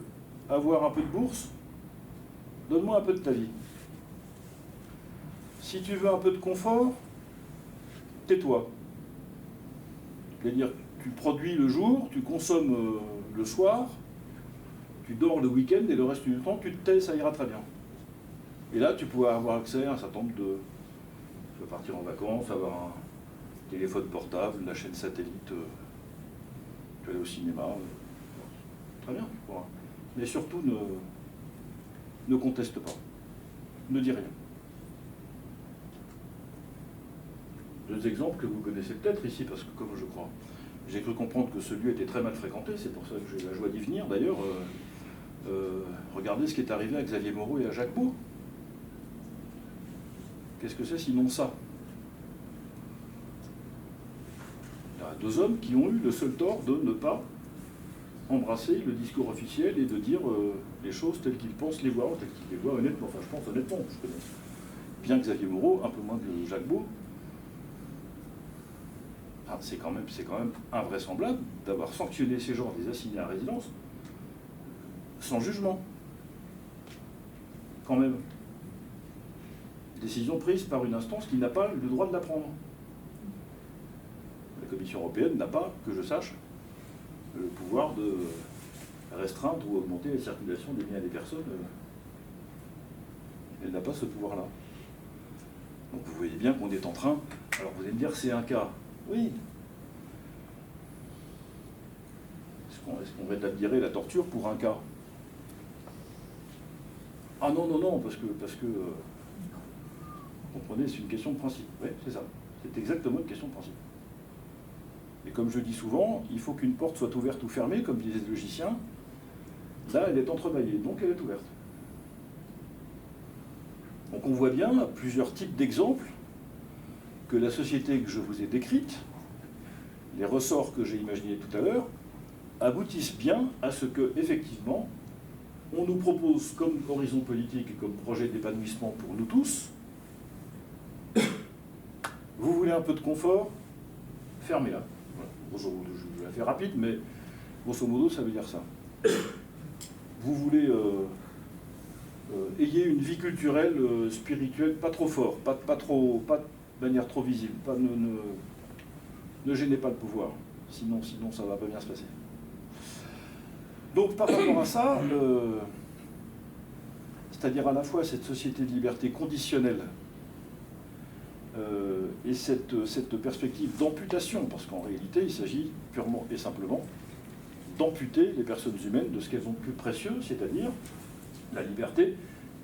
avoir un peu de bourse, donne-moi un peu de ta vie. Si tu veux un peu de confort, tais-toi. C'est-à-dire, tu produis le jour, tu consommes le soir, tu dors le week-end et le reste du temps, tu te tais, ça ira très bien. Et là, tu pourras avoir accès à un certain nombre de... Tu vas partir en vacances, avoir un téléphone portable, la chaîne satellite, tu vas aller au cinéma. Très bien, tu pourras. Mais surtout, ne conteste pas. Ne dis rien. Deux exemples que vous connaissez peut-être ici, parce que comme je crois, j'ai cru comprendre que ce lieu était très mal fréquenté, c'est pour ça que j'ai la joie d'y venir. D'ailleurs, regardez ce qui est arrivé à Xavier Moreau et à Jacques Beau. Qu'est-ce que c'est sinon ça? Il y a deux hommes qui ont eu le seul tort de ne pas embrasser le discours officiel et de dire les choses telles qu'ils pensent les voir, telles qu'ils les voient honnêtement. Enfin, je pense honnêtement, je connais bien Xavier Moreau, un peu moins que Jacques Beau. Enfin, c'est quand même invraisemblable d'avoir sanctionné ces gens, des assignés à résidence, sans jugement. Quand même. Décision prise par une instance qui n'a pas le droit de la prendre. La Commission européenne n'a pas, que je sache, le pouvoir de restreindre ou augmenter la circulation des biens et des personnes. Elle n'a pas ce pouvoir-là. Donc vous voyez bien qu'on est en train... Alors vous allez me dire, c'est un cas. Oui. Est-ce qu'on rétablirait la torture pour un cas? Ah non, non, non, parce que vous comprenez, c'est une question de principe. Oui, c'est ça. C'est exactement une question de principe. Et comme je dis souvent, il faut qu'une porte soit ouverte ou fermée, comme disait le logicien. Là, elle est entrebâillée, donc elle est ouverte. Donc on voit bien, à plusieurs types d'exemples, que la société que je vous ai décrite, les ressorts que j'ai imaginés tout à l'heure, aboutissent bien à ce que, effectivement, on nous propose comme horizon politique et comme projet d'épanouissement pour nous tous. Vous voulez un peu de confort? Fermez-la. Voilà. Je la fais rapide, mais grosso modo, ça veut dire ça. Vous voulez ayez une vie culturelle, spirituelle, pas trop fort, pas de manière trop visible. Ne gênez pas le pouvoir, sinon ça ne va pas bien se passer. Donc par rapport à ça, c'est-à-dire à la fois cette société de liberté conditionnelle et cette perspective d'amputation, parce qu'en réalité il s'agit purement et simplement d'amputer les personnes humaines de ce qu'elles ont de plus précieux, c'est-à-dire la liberté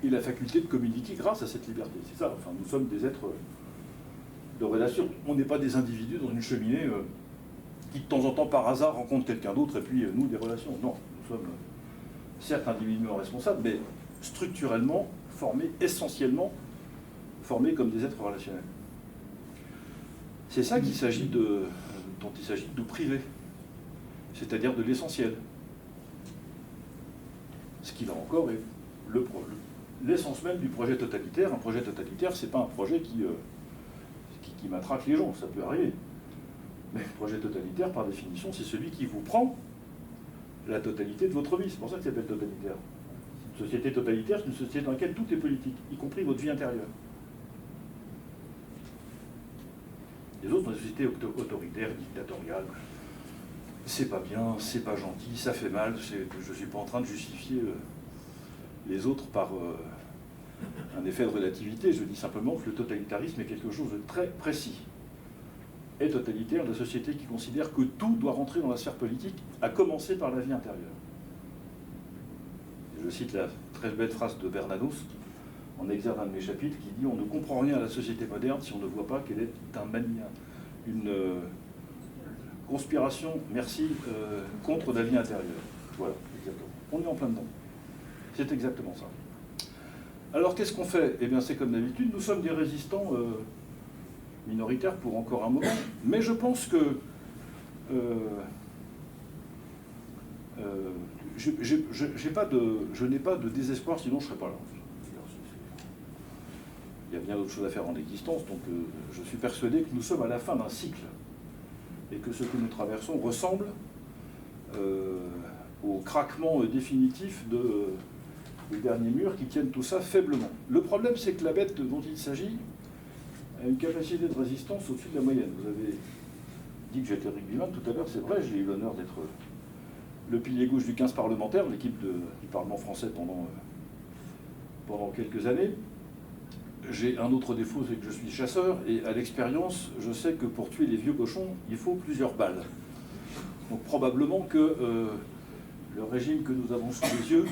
et la faculté de communiquer grâce à cette liberté. C'est ça, enfin nous sommes des êtres de relation. On n'est pas des individus dans une cheminée qui de temps en temps par hasard rencontrent quelqu'un d'autre et puis nous des relations. Non, nous sommes certes individuellement responsables, mais structurellement formés, essentiellement formés comme des êtres relationnels. C'est ça dont il s'agit de nous priver, c'est-à-dire de l'essentiel. Ce qui là encore est l'essence même du projet totalitaire. Un projet totalitaire, c'est pas un projet qui matraque les gens, ça peut arriver. Mais le projet totalitaire, par définition, c'est celui qui vous prend la totalité de votre vie. C'est pour ça que ça s'appelle totalitaire. Une société totalitaire, c'est une société dans laquelle tout est politique, y compris votre vie intérieure. Les autres, dans les sociétés autoritaires, dictatoriales, c'est pas bien, c'est pas gentil, ça fait mal. Je ne suis pas en train de justifier les autres par un effet de relativité. Je dis simplement que le totalitarisme est quelque chose de très précis. Est totalitaire la société qui considère que tout doit rentrer dans la sphère politique, à commencer par la vie intérieure. Je cite la très belle phrase de Bernanos, en exergue d'un de mes chapitres, qui dit « On ne comprend rien à la société moderne si on ne voit pas qu'elle est une conspiration, contre la vie intérieure. » Voilà, exactement. On est en plein dedans. C'est exactement ça. Alors, qu'est-ce qu'on fait? Eh bien, c'est comme d'habitude, nous sommes des résistants minoritaires pour encore un moment, mais je pense que je n'ai pas de désespoir, sinon je ne serais pas là. Il y a bien d'autres choses à faire en existence, donc je suis persuadé que nous sommes à la fin d'un cycle et que ce que nous traversons ressemble au craquement définitif des derniers murs qui tiennent tout ça faiblement. Le problème, c'est que la bête dont il s'agit a une capacité de résistance au-dessus de la moyenne. Vous avez dit que j'étais rugbyman tout à l'heure, c'est vrai, j'ai eu l'honneur d'être le pilier gauche du 15 parlementaire, l'équipe du Parlement français pendant quelques années. J'ai un autre défaut, c'est que je suis chasseur, et à l'expérience, je sais que pour tuer les vieux cochons, il faut plusieurs balles. Donc probablement que le régime que nous avons sous les yeux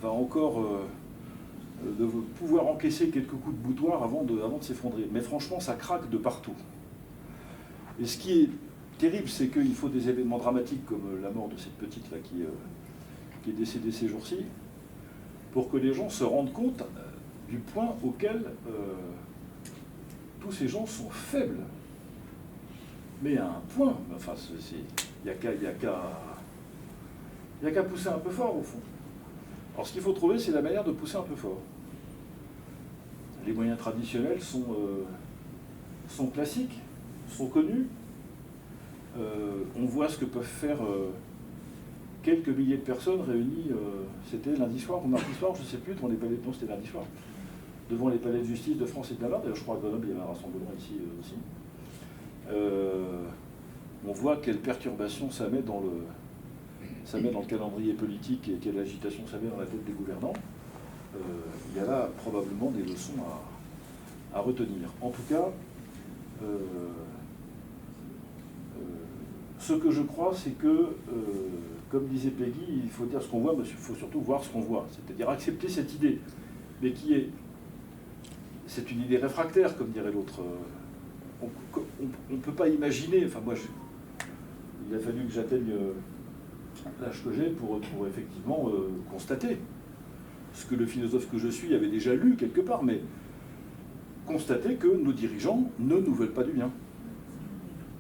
va encore pouvoir encaisser quelques coups de boutoir avant de s'effondrer. Mais franchement, ça craque de partout. Et ce qui est terrible, c'est qu'il faut des événements dramatiques comme la mort de cette petite-là qui est décédée ces jours-ci, pour que les gens se rendent compte du point auquel tous ces gens sont faibles. Mais à un point, enfin, il n'y a qu'à pousser un peu fort, au fond. Alors, ce qu'il faut trouver, c'est la manière de pousser un peu fort. Les moyens traditionnels sont classiques, sont connus. On voit ce que peuvent faire quelques milliers de personnes réunies, c'était lundi soir ou mardi soir, je ne sais plus, devant les palais, non, c'était lundi soir, devant les palais de justice de France et de Navarre. D'ailleurs, je crois à Grenoble, il y avait un rassemblement ici aussi. On voit quelle perturbation ça met dans le calendrier politique et quelle agitation ça met dans la tête des gouvernants. Il y a là probablement des leçons à retenir. En tout cas, ce que je crois, c'est que, comme disait Peggy, il faut dire ce qu'on voit, mais il faut surtout voir ce qu'on voit. C'est-à-dire accepter cette idée, mais c'est une idée réfractaire, comme dirait l'autre. On ne peut pas imaginer, enfin moi, il a fallu que j'atteigne l'âge que j'ai pour effectivement constater ce que le philosophe que je suis avait déjà lu quelque part, mais constater que nos dirigeants ne nous veulent pas du bien.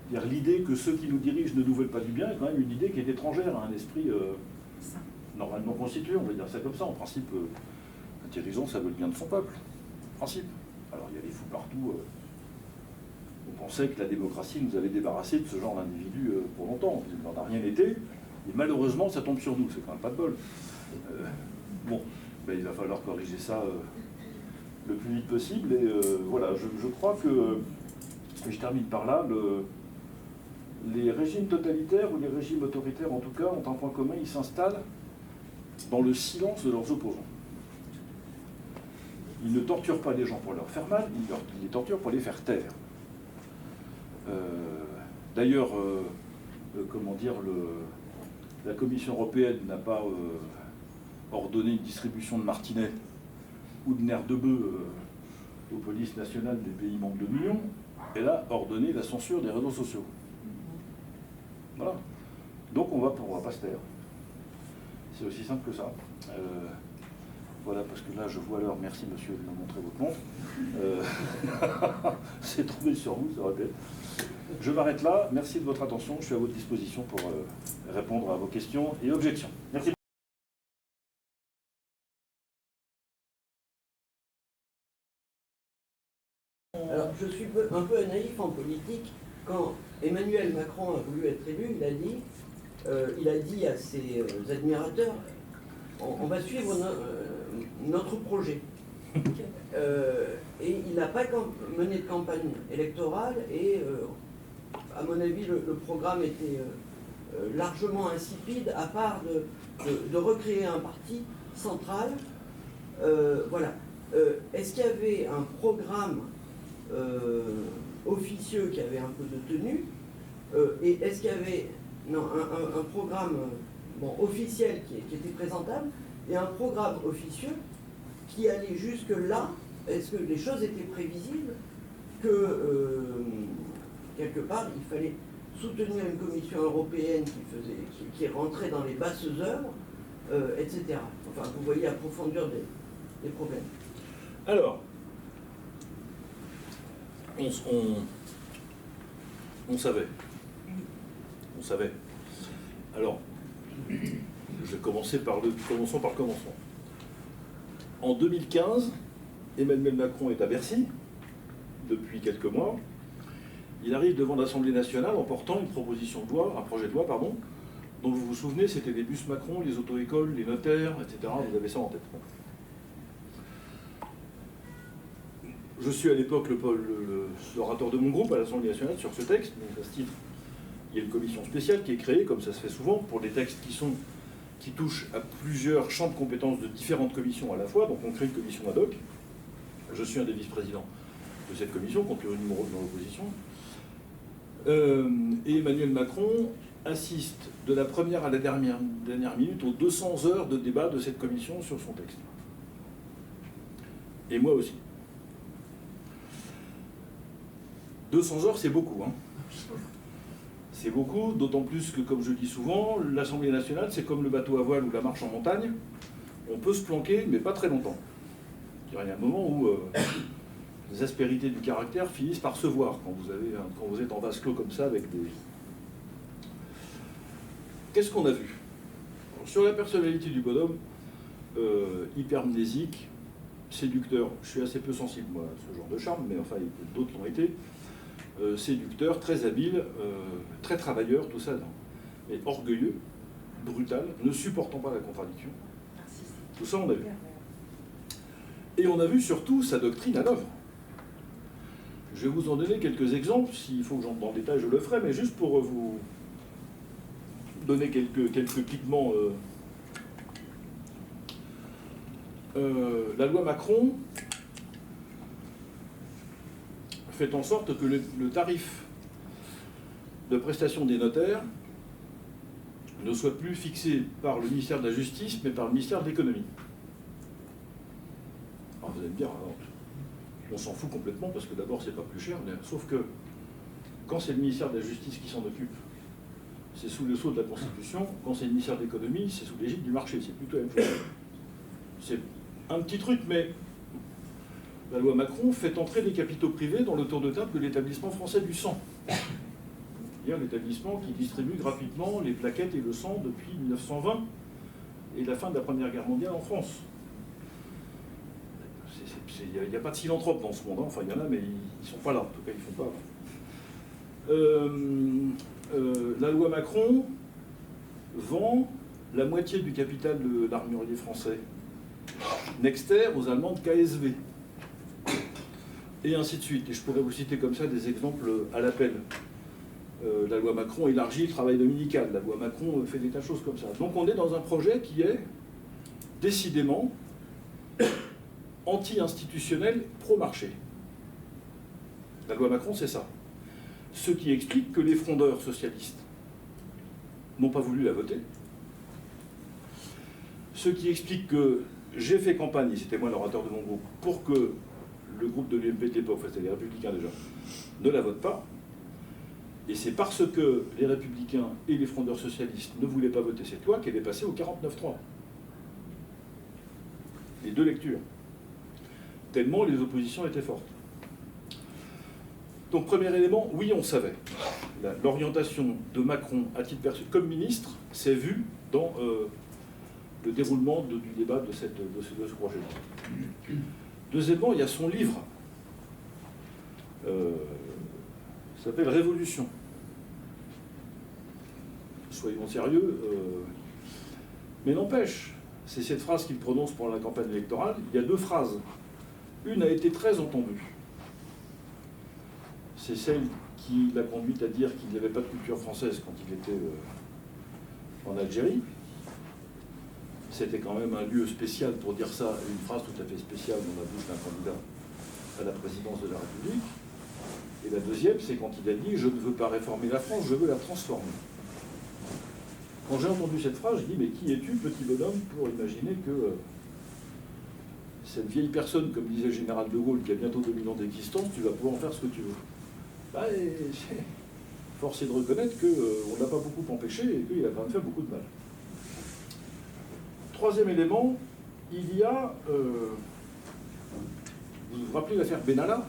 C'est-à-dire l'idée que ceux qui nous dirigent ne nous veulent pas du bien est quand même une idée qui est étrangère à un esprit normalement constitué, on va dire ça comme ça. En principe, un dirigeant, ça veut le bien de son peuple. En principe. Alors il y a des fous partout. On pensait que la démocratie nous avait débarrassé de ce genre d'individus pour longtemps. Il n'en a rien été. Et malheureusement, ça tombe sur nous. C'est quand même pas de bol. Bon, ben, il va falloir corriger ça le plus vite possible. Et voilà, je crois que, et je termine par là, les régimes totalitaires ou les régimes autoritaires, en tout cas, ont un point commun, ils s'installent dans le silence de leurs opposants. Ils ne torturent pas les gens pour leur faire mal, ils les torturent pour les faire taire. D'ailleurs, comment dire, la Commission européenne n'a pas ordonné une distribution de martinets ou de nerfs de bœuf aux polices nationales des pays membres de l'Union. Elle a ordonné la censure des réseaux sociaux. Voilà. Donc on va pas se taire. C'est aussi simple que ça. Voilà, parce que là je vois l'heure. Merci monsieur de me montrer votre montre. C'est tombé sur vous, ça aurait été. Je m'arrête là. Merci de votre attention. Je suis à votre disposition pour répondre à vos questions et objections. Merci. Alors, je suis un peu naïf en politique, quand Emmanuel Macron a voulu être élu, il a dit à ses admirateurs, on va suivre notre projet. Et il n'a pas mené de campagne électorale et, à mon avis, le programme était largement insipide, à part de recréer un parti central. Voilà. Est-ce qu'il y avait un programme officieux qui avait un peu de tenue, et est-ce qu'il y avait un programme officiel qui était présentable, et un programme officieux qui allait jusque-là? Est-ce que les choses étaient prévisibles, que quelque part il fallait soutenir une commission européenne qui rentrait dans les basses œuvres, etc. Enfin, vous voyez, approfondir des problèmes. Alors, on savait. On savait. Alors, je vais commencer commençons par le commencement. En 2015, Emmanuel Macron est à Bercy, depuis quelques mois. Il arrive devant l'Assemblée nationale en portant une proposition de loi, un projet de loi, pardon, dont vous vous souvenez, c'était les bus Macron, les auto-écoles, les notaires, etc. Vous avez ça en tête. Je suis à l'époque l'orateur de mon groupe à l'Assemblée nationale sur ce texte. Donc à ce titre, il y a une commission spéciale qui est créée, comme ça se fait souvent, pour des textes qui touchent à plusieurs champs de compétences de différentes commissions à la fois. Donc on crée une commission ad hoc. Je suis un des vice-présidents de cette commission, compte tenu du rôle dans l'opposition. Et Emmanuel Macron assiste de la première à la dernière minute aux 200 heures de débat de cette commission sur son texte. Et moi aussi. 200 heures, c'est beaucoup, hein. C'est beaucoup, d'autant plus que, comme je dis souvent, l'Assemblée nationale, c'est comme le bateau à voile ou la marche en montagne. On peut se planquer, mais pas très longtemps. Il y a un moment où les aspérités du caractère finissent par se voir quand vous êtes en vase clos comme ça avec des... Qu'est-ce qu'on a vu? Sur la personnalité du bonhomme, hypermnésique, séducteur, je suis assez peu sensible moi à ce genre de charme, mais enfin d'autres l'ont été, séducteur, très habile, très travailleur, tout ça, non. Mais orgueilleux, brutal, ne supportant pas la contradiction. Tout ça on a vu. Et on a vu surtout sa doctrine à l'œuvre. Je vais vous en donner quelques exemples, s'il faut que j'entre dans le détail je le ferai, mais juste pour vous donner quelques pigments. La loi Macron fait en sorte que le tarif de prestation des notaires ne soit plus fixé par le ministère de la Justice, mais par le ministère de l'Économie. Alors vous allez me dire, on s'en fout complètement, parce que d'abord c'est pas plus cher, sauf que quand c'est le ministère de la Justice qui s'en occupe, c'est sous le sceau de la Constitution. Quand c'est le ministère de l'Économie, c'est sous l'égide du marché. C'est plutôt la même chose. C'est un petit truc, mais la loi Macron fait entrer des capitaux privés dans le tour de table de l'établissement français du sang. C'est-à-dire l'établissement qui distribue gratuitement les plaquettes et le sang depuis 1920 et la fin de la Première Guerre mondiale en France. Il n'y a pas de philanthropes dans ce monde, hein. Enfin il y en a, mais ils ne sont pas là. En tout cas, ils ne font pas. La loi Macron vend la moitié du capital de l'armurier français Nexter aux Allemands de KSV. Et ainsi de suite. Et je pourrais vous citer comme ça des exemples à l'appel. La loi Macron élargit le travail dominical. La loi Macron fait des tas de choses comme ça. Donc on est dans un projet qui est décidément anti-institutionnel, pro-marché. La loi Macron, c'est ça. Ce qui explique que les frondeurs socialistes n'ont pas voulu la voter. Ce qui explique que j'ai fait campagne, et c'était moi l'orateur de mon groupe, pour que le groupe de l'UMP de l'époque, enfin c'était les Républicains déjà, ne la vote pas. Et c'est parce que les Républicains et les frondeurs socialistes ne voulaient pas voter cette loi qu'elle est passée au 49-3. Les deux lectures. Tellement les oppositions étaient fortes. Donc premier élément, oui on savait. L'orientation de Macron à titre personnel comme ministre s'est vue dans le déroulement du débat de ce projet. Deuxièmement, il y a son livre. Ça s'appelle Révolution. Soyons sérieux. Mais n'empêche, c'est cette phrase qu'il prononce pendant la campagne électorale. Il y a deux phrases. Une a été très entendue. C'est celle qui l'a conduit à dire qu'il n'y avait pas de culture française quand il était en Algérie. C'était quand même un lieu spécial pour dire ça, une phrase tout à fait spéciale dans la bouche d'un candidat à la présidence de la République. Et la deuxième, c'est quand il a dit « Je ne veux pas réformer la France, je veux la transformer ». Quand j'ai entendu cette phrase, je dis « Mais qui es-tu, petit bonhomme, pour imaginer que cette vieille personne, comme disait le général de Gaulle, qui a bientôt 2000 ans d'existence, tu vas pouvoir en faire ce que tu veux ». Force est de reconnaître qu'on n'a pas beaucoup empêché et qu'il a quand même fait beaucoup de mal. Troisième élément, il y a... vous vous rappelez l'affaire Benalla?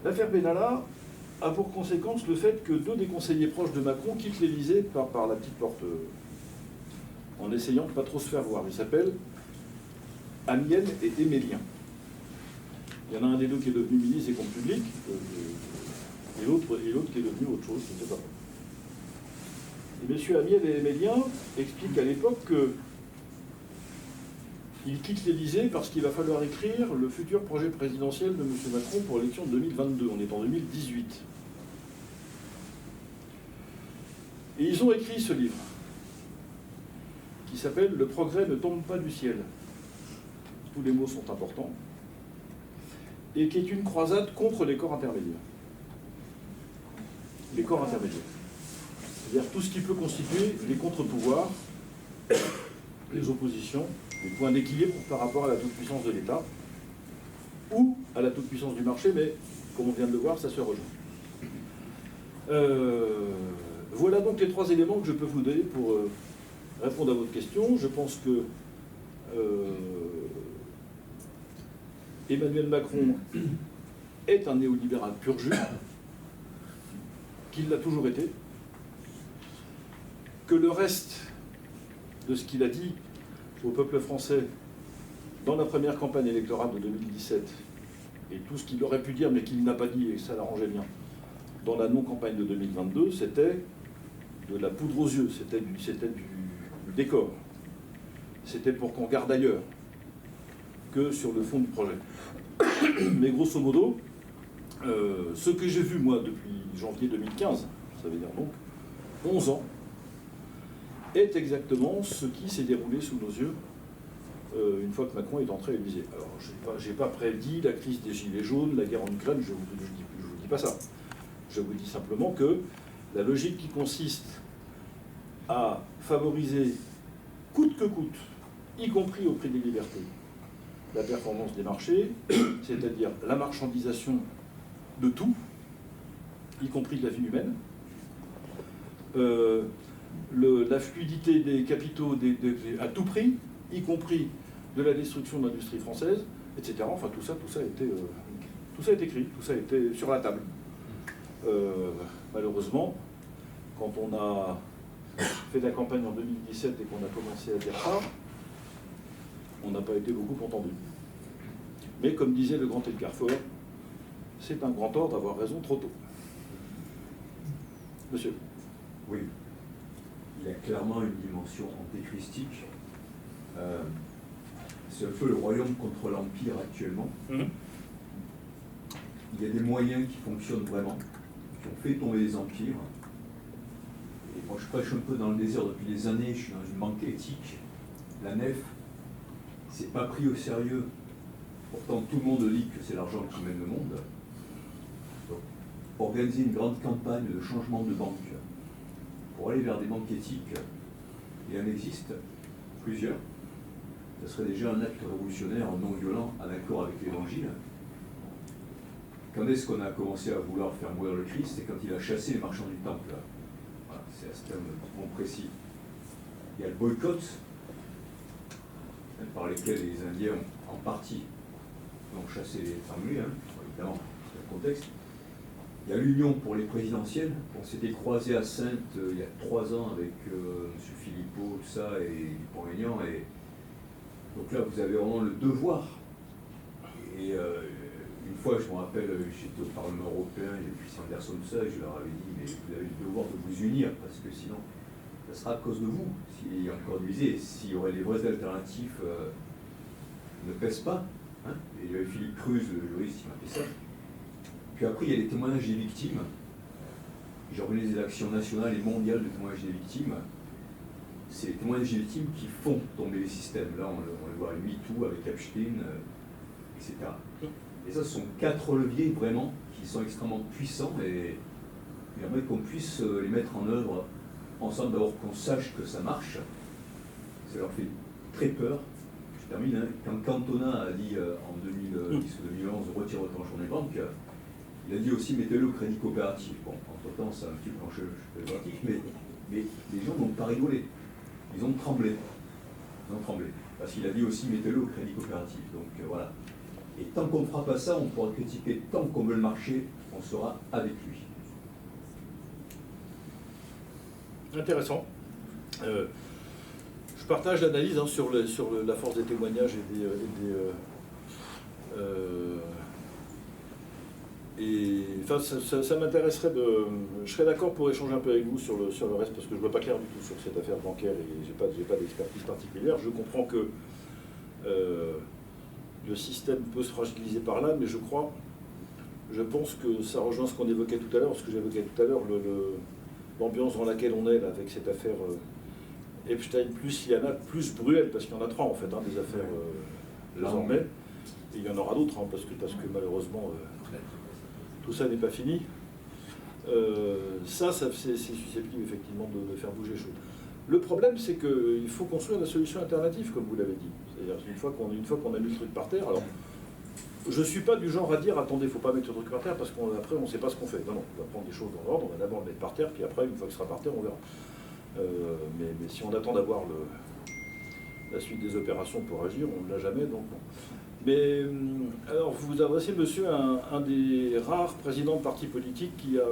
L'affaire Benalla a pour conséquence le fait que deux des conseillers proches de Macron quittent l'Élysée par la petite porte en essayant de ne pas trop se faire voir. Ils s'appellent Amiel et Émélien. Il y en a un des deux qui est devenu ministre des Comptes publics et l'autre qui est devenu autre chose, je ne sais pas. Et M. Amiel et Émélien expliquent à l'époque qu'il quitte l'Élysée parce qu'il va falloir écrire le futur projet présidentiel de M. Macron pour l'élection de 2022. On est en 2018. Et ils ont écrit ce livre qui s'appelle « Le progrès ne tombe pas du ciel ». Tous les mots sont importants. Et qui est une croisade contre les corps intermédiaires. Les corps intermédiaires. C'est-à-dire tout ce qui peut constituer les contre-pouvoirs, les oppositions, les points d'équilibre par rapport à la toute-puissance de l'État, ou à la toute-puissance du marché, mais comme on vient de le voir, ça se rejoint. Voilà donc les trois éléments que je peux vous donner pour répondre à votre question. Je pense que Emmanuel Macron est un néolibéral pur jus, qu'il l'a toujours été, que le reste de ce qu'il a dit au peuple français dans la première campagne électorale de 2017, et tout ce qu'il aurait pu dire mais qu'il n'a pas dit, et ça l'arrangeait bien, dans la non-campagne de 2022, c'était de la poudre aux yeux, c'était du décor. C'était pour qu'on regarde ailleurs que sur le fond du projet. Mais grosso modo, ce que j'ai vu, moi, depuis janvier 2015, ça veut dire donc 11 ans, est exactement ce qui s'est déroulé sous nos yeux une fois que Macron est entré à l'Élysée. Alors, je n'ai pas prédit la crise des Gilets jaunes, la guerre en Ukraine, je ne vous dis pas ça. Je vous dis simplement que la logique qui consiste à favoriser coûte que coûte, y compris au prix des libertés, la performance des marchés, c'est-à-dire la marchandisation de tout, y compris de la vie humaine, la fluidité des capitaux à tout prix, y compris de la destruction de l'industrie française, etc. Enfin, tout ça a été écrit, tout ça a été sur la table. Malheureusement, quand on a fait la campagne en 2017 et qu'on a commencé à dire ça, on n'a pas été beaucoup entendu. Mais comme disait le grand Edgar Faure, c'est un grand tort d'avoir raison trop tôt. Monsieur. Oui, il y a clairement une dimension antéchristique. C'est un peu le royaume contre l'Empire actuellement. Il y a des moyens qui fonctionnent vraiment, qui ont fait tomber les empires. Et moi je prêche un peu dans le désert depuis des années, je suis dans une banque éthique. La nef, c'est pas pris au sérieux. Pourtant tout le monde dit que c'est l'argent qui mène le monde. Donc, organiser une grande campagne de changement de banque pour aller vers des banques éthiques, il en existe plusieurs. Ce serait déjà un acte révolutionnaire non violent en accord avec l'Évangile. Quand est-ce qu'on a commencé à vouloir faire mourir le Christ? C'est quand il a chassé les marchands du temple. Voilà, c'est à ce terme précis. Il y a le boycott, par lesquels les Indiens, en partie, ont chassé les étrangers, évidemment, c'est le contexte. Il y a l'Union pour les présidentielles. On s'était croisé à Saintes il y a 3 ans avec M. Philippot, tout ça, et Dupont-Aignan. Et donc là, vous avez vraiment le devoir. Et une fois, je me rappelle, j'étais au Parlement européen, il y avait Christian Anderson, tout ça, et je leur avais dit, mais vous avez le devoir de vous unir, parce que sinon, ça sera à cause de vous. Si, encore disait, s'il y aurait les vrais alternatifs ne pèsent pas, hein, et il y avait Philippe Cruz, le juriste, qui m'a fait ça. Puis après, il y a les témoignages des victimes. J'ai organisé des actions nationales et mondiales de témoignages des victimes. C'est les témoignages des victimes qui font tomber les systèmes. Là, on le voit avec MeToo, avec Epstein, etc. Et ça, ce sont 4 leviers vraiment qui sont extrêmement puissants et j'aimerais qu'on puisse les mettre en œuvre ensemble, d'abord qu'on sache que ça marche. Ça leur fait très peur. Je termine, hein. Quand Cantona a dit en 2010 ou 2011 retire votre argent des banques, il a dit aussi mettez-le au crédit coopératif. Bon, entre-temps, ça a un petit peu penché le coopératif, mais les gens n'ont pas rigolé. Ils ont tremblé. Ils ont tremblé. Parce qu'il a dit aussi mettez-le au crédit coopératif. Donc voilà. Et tant qu'on ne fera pas ça, on pourra critiquer tant qu'on veut le marché, on sera avec lui. Intéressant. Je partage l'analyse hein, sur la force des témoignages enfin, ça m'intéresserait de... Je serais d'accord pour échanger un peu avec vous sur le reste, parce que je ne vois pas clair du tout sur cette affaire bancaire et j'ai pas d'expertise particulière. Je comprends que le système peut se fragiliser par là, mais je pense que ça rejoint ce qu'on évoquait tout à l'heure, l'ambiance dans laquelle on est là, avec cette affaire Epstein, plus Liana, plus Bruel, parce qu'il y en a 3 en fait, hein, des affaires désormais, et il y en aura d'autres, hein, parce que malheureusement tout ça n'est pas fini. Ça c'est susceptible effectivement de faire bouger les choses. Le problème, c'est qu'il faut construire la solution alternative, comme vous l'avez dit. C'est-à-dire une fois qu'on a mis le truc par terre, alors je ne suis pas du genre à dire attendez, il ne faut pas mettre le truc par terre parce qu'après on ne sait pas ce qu'on fait. Non, on va prendre des choses dans l'ordre, on va d'abord le mettre par terre, puis après, une fois que ce sera par terre, on verra. Mais si on attend d'avoir la suite des opérations pour agir, on ne l'a jamais, donc non. Mais alors, vous vous adressez, monsieur, à un des rares présidents de partis politiques qui a...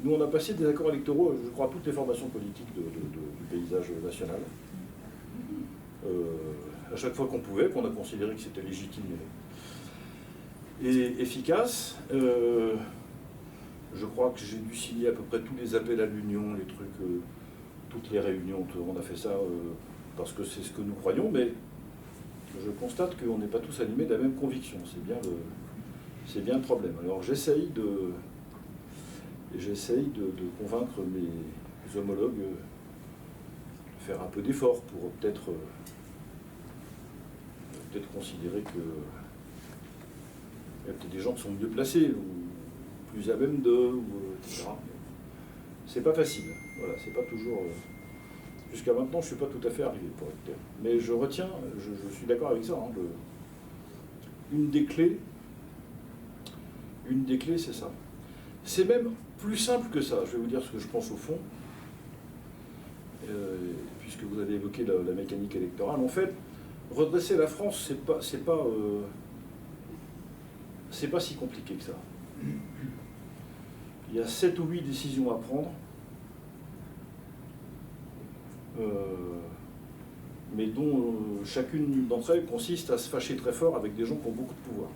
nous, on a passé des accords électoraux, je crois, à toutes les formations politiques du paysage national. À chaque fois qu'on pouvait, qu'on a considéré que c'était légitime et efficace. Je crois que j'ai dû signer à peu près tous les appels à l'union, les trucs, toutes les réunions. On a fait ça parce que c'est ce que nous croyons, mais je constate qu'on n'est pas tous animés de la même conviction. C'est bien le problème. Alors j'essaye de convaincre mes homologues de faire un peu d'effort pour peut-être considérer que il y a peut-être des gens qui sont mieux placés ou plus à même etc. C'est pas facile. Voilà, c'est pas toujours. Jusqu'à maintenant, je suis pas tout à fait arrivé pour être clair. Mais je retiens, je suis d'accord avec ça. Hein, une des clés, c'est ça. C'est même plus simple que ça. Je vais vous dire ce que je pense au fond, puisque vous avez évoqué la mécanique électorale. En fait, redresser la France, c'est pas si compliqué que ça. Il y a 7 ou 8 décisions à prendre, mais dont chacune d'entre elles consiste à se fâcher très fort avec des gens qui ont beaucoup de pouvoir.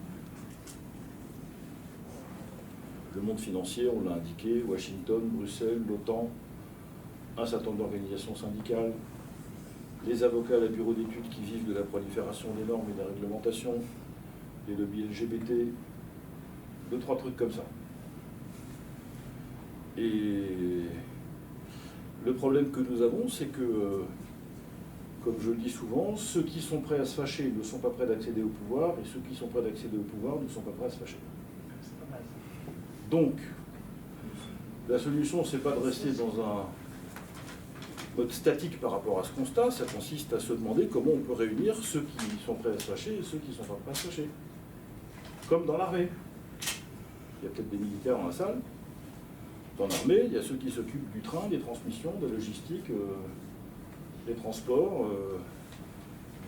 Le monde financier, on l'a indiqué, Washington, Bruxelles, l'OTAN, un certain nombre d'organisations syndicales, les avocats à la bureau d'études qui vivent de la prolifération des normes et des réglementations, les lobbies LGBT, 2-3 trucs comme ça. Et le problème que nous avons, c'est que, comme je le dis souvent, ceux qui sont prêts à se fâcher ne sont pas prêts d'accéder au pouvoir, et ceux qui sont prêts d'accéder au pouvoir ne sont pas prêts à se fâcher. Donc, la solution, c'est pas de rester dans un mode statique par rapport à ce constat, ça consiste à se demander comment on peut réunir ceux qui sont prêts à se fâcher et ceux qui ne sont pas prêts à se fâcher. Comme dans l'armée. Il y a peut-être des militaires dans la salle. Dans l'armée, il y a ceux qui s'occupent du train, des transmissions, de la logistique, des transports,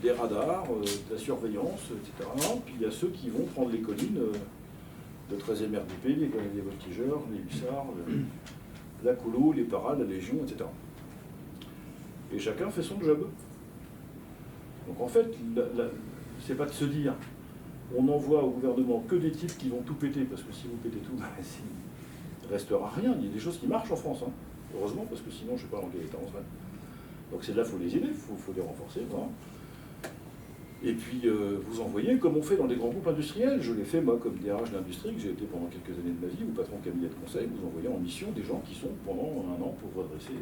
des radars, de la surveillance, etc. Puis il y a ceux qui vont prendre les collines, le 13e RDP, les voltigeurs, les hussards, la colo, les paras, la légion, etc. Et chacun fait son job. Donc en fait, c'est pas de se dire on n'envoie au gouvernement que des types qui vont tout péter, parce que si vous pétez tout, il ne restera rien. Il y a des choses qui marchent en France, hein. Heureusement, parce que sinon, je ne sais pas dans quel état on serait. Donc c'est là, il faut les aider, il faut les renforcer. Voilà. Et puis, vous envoyez, comme on fait dans les grands groupes industriels. Je l'ai fait, moi, comme DRH d'industrie, que j'ai été pendant quelques années de ma vie, ou patron de cabinet de conseil, vous envoyez en mission des gens qui sont pendant un an pour redresser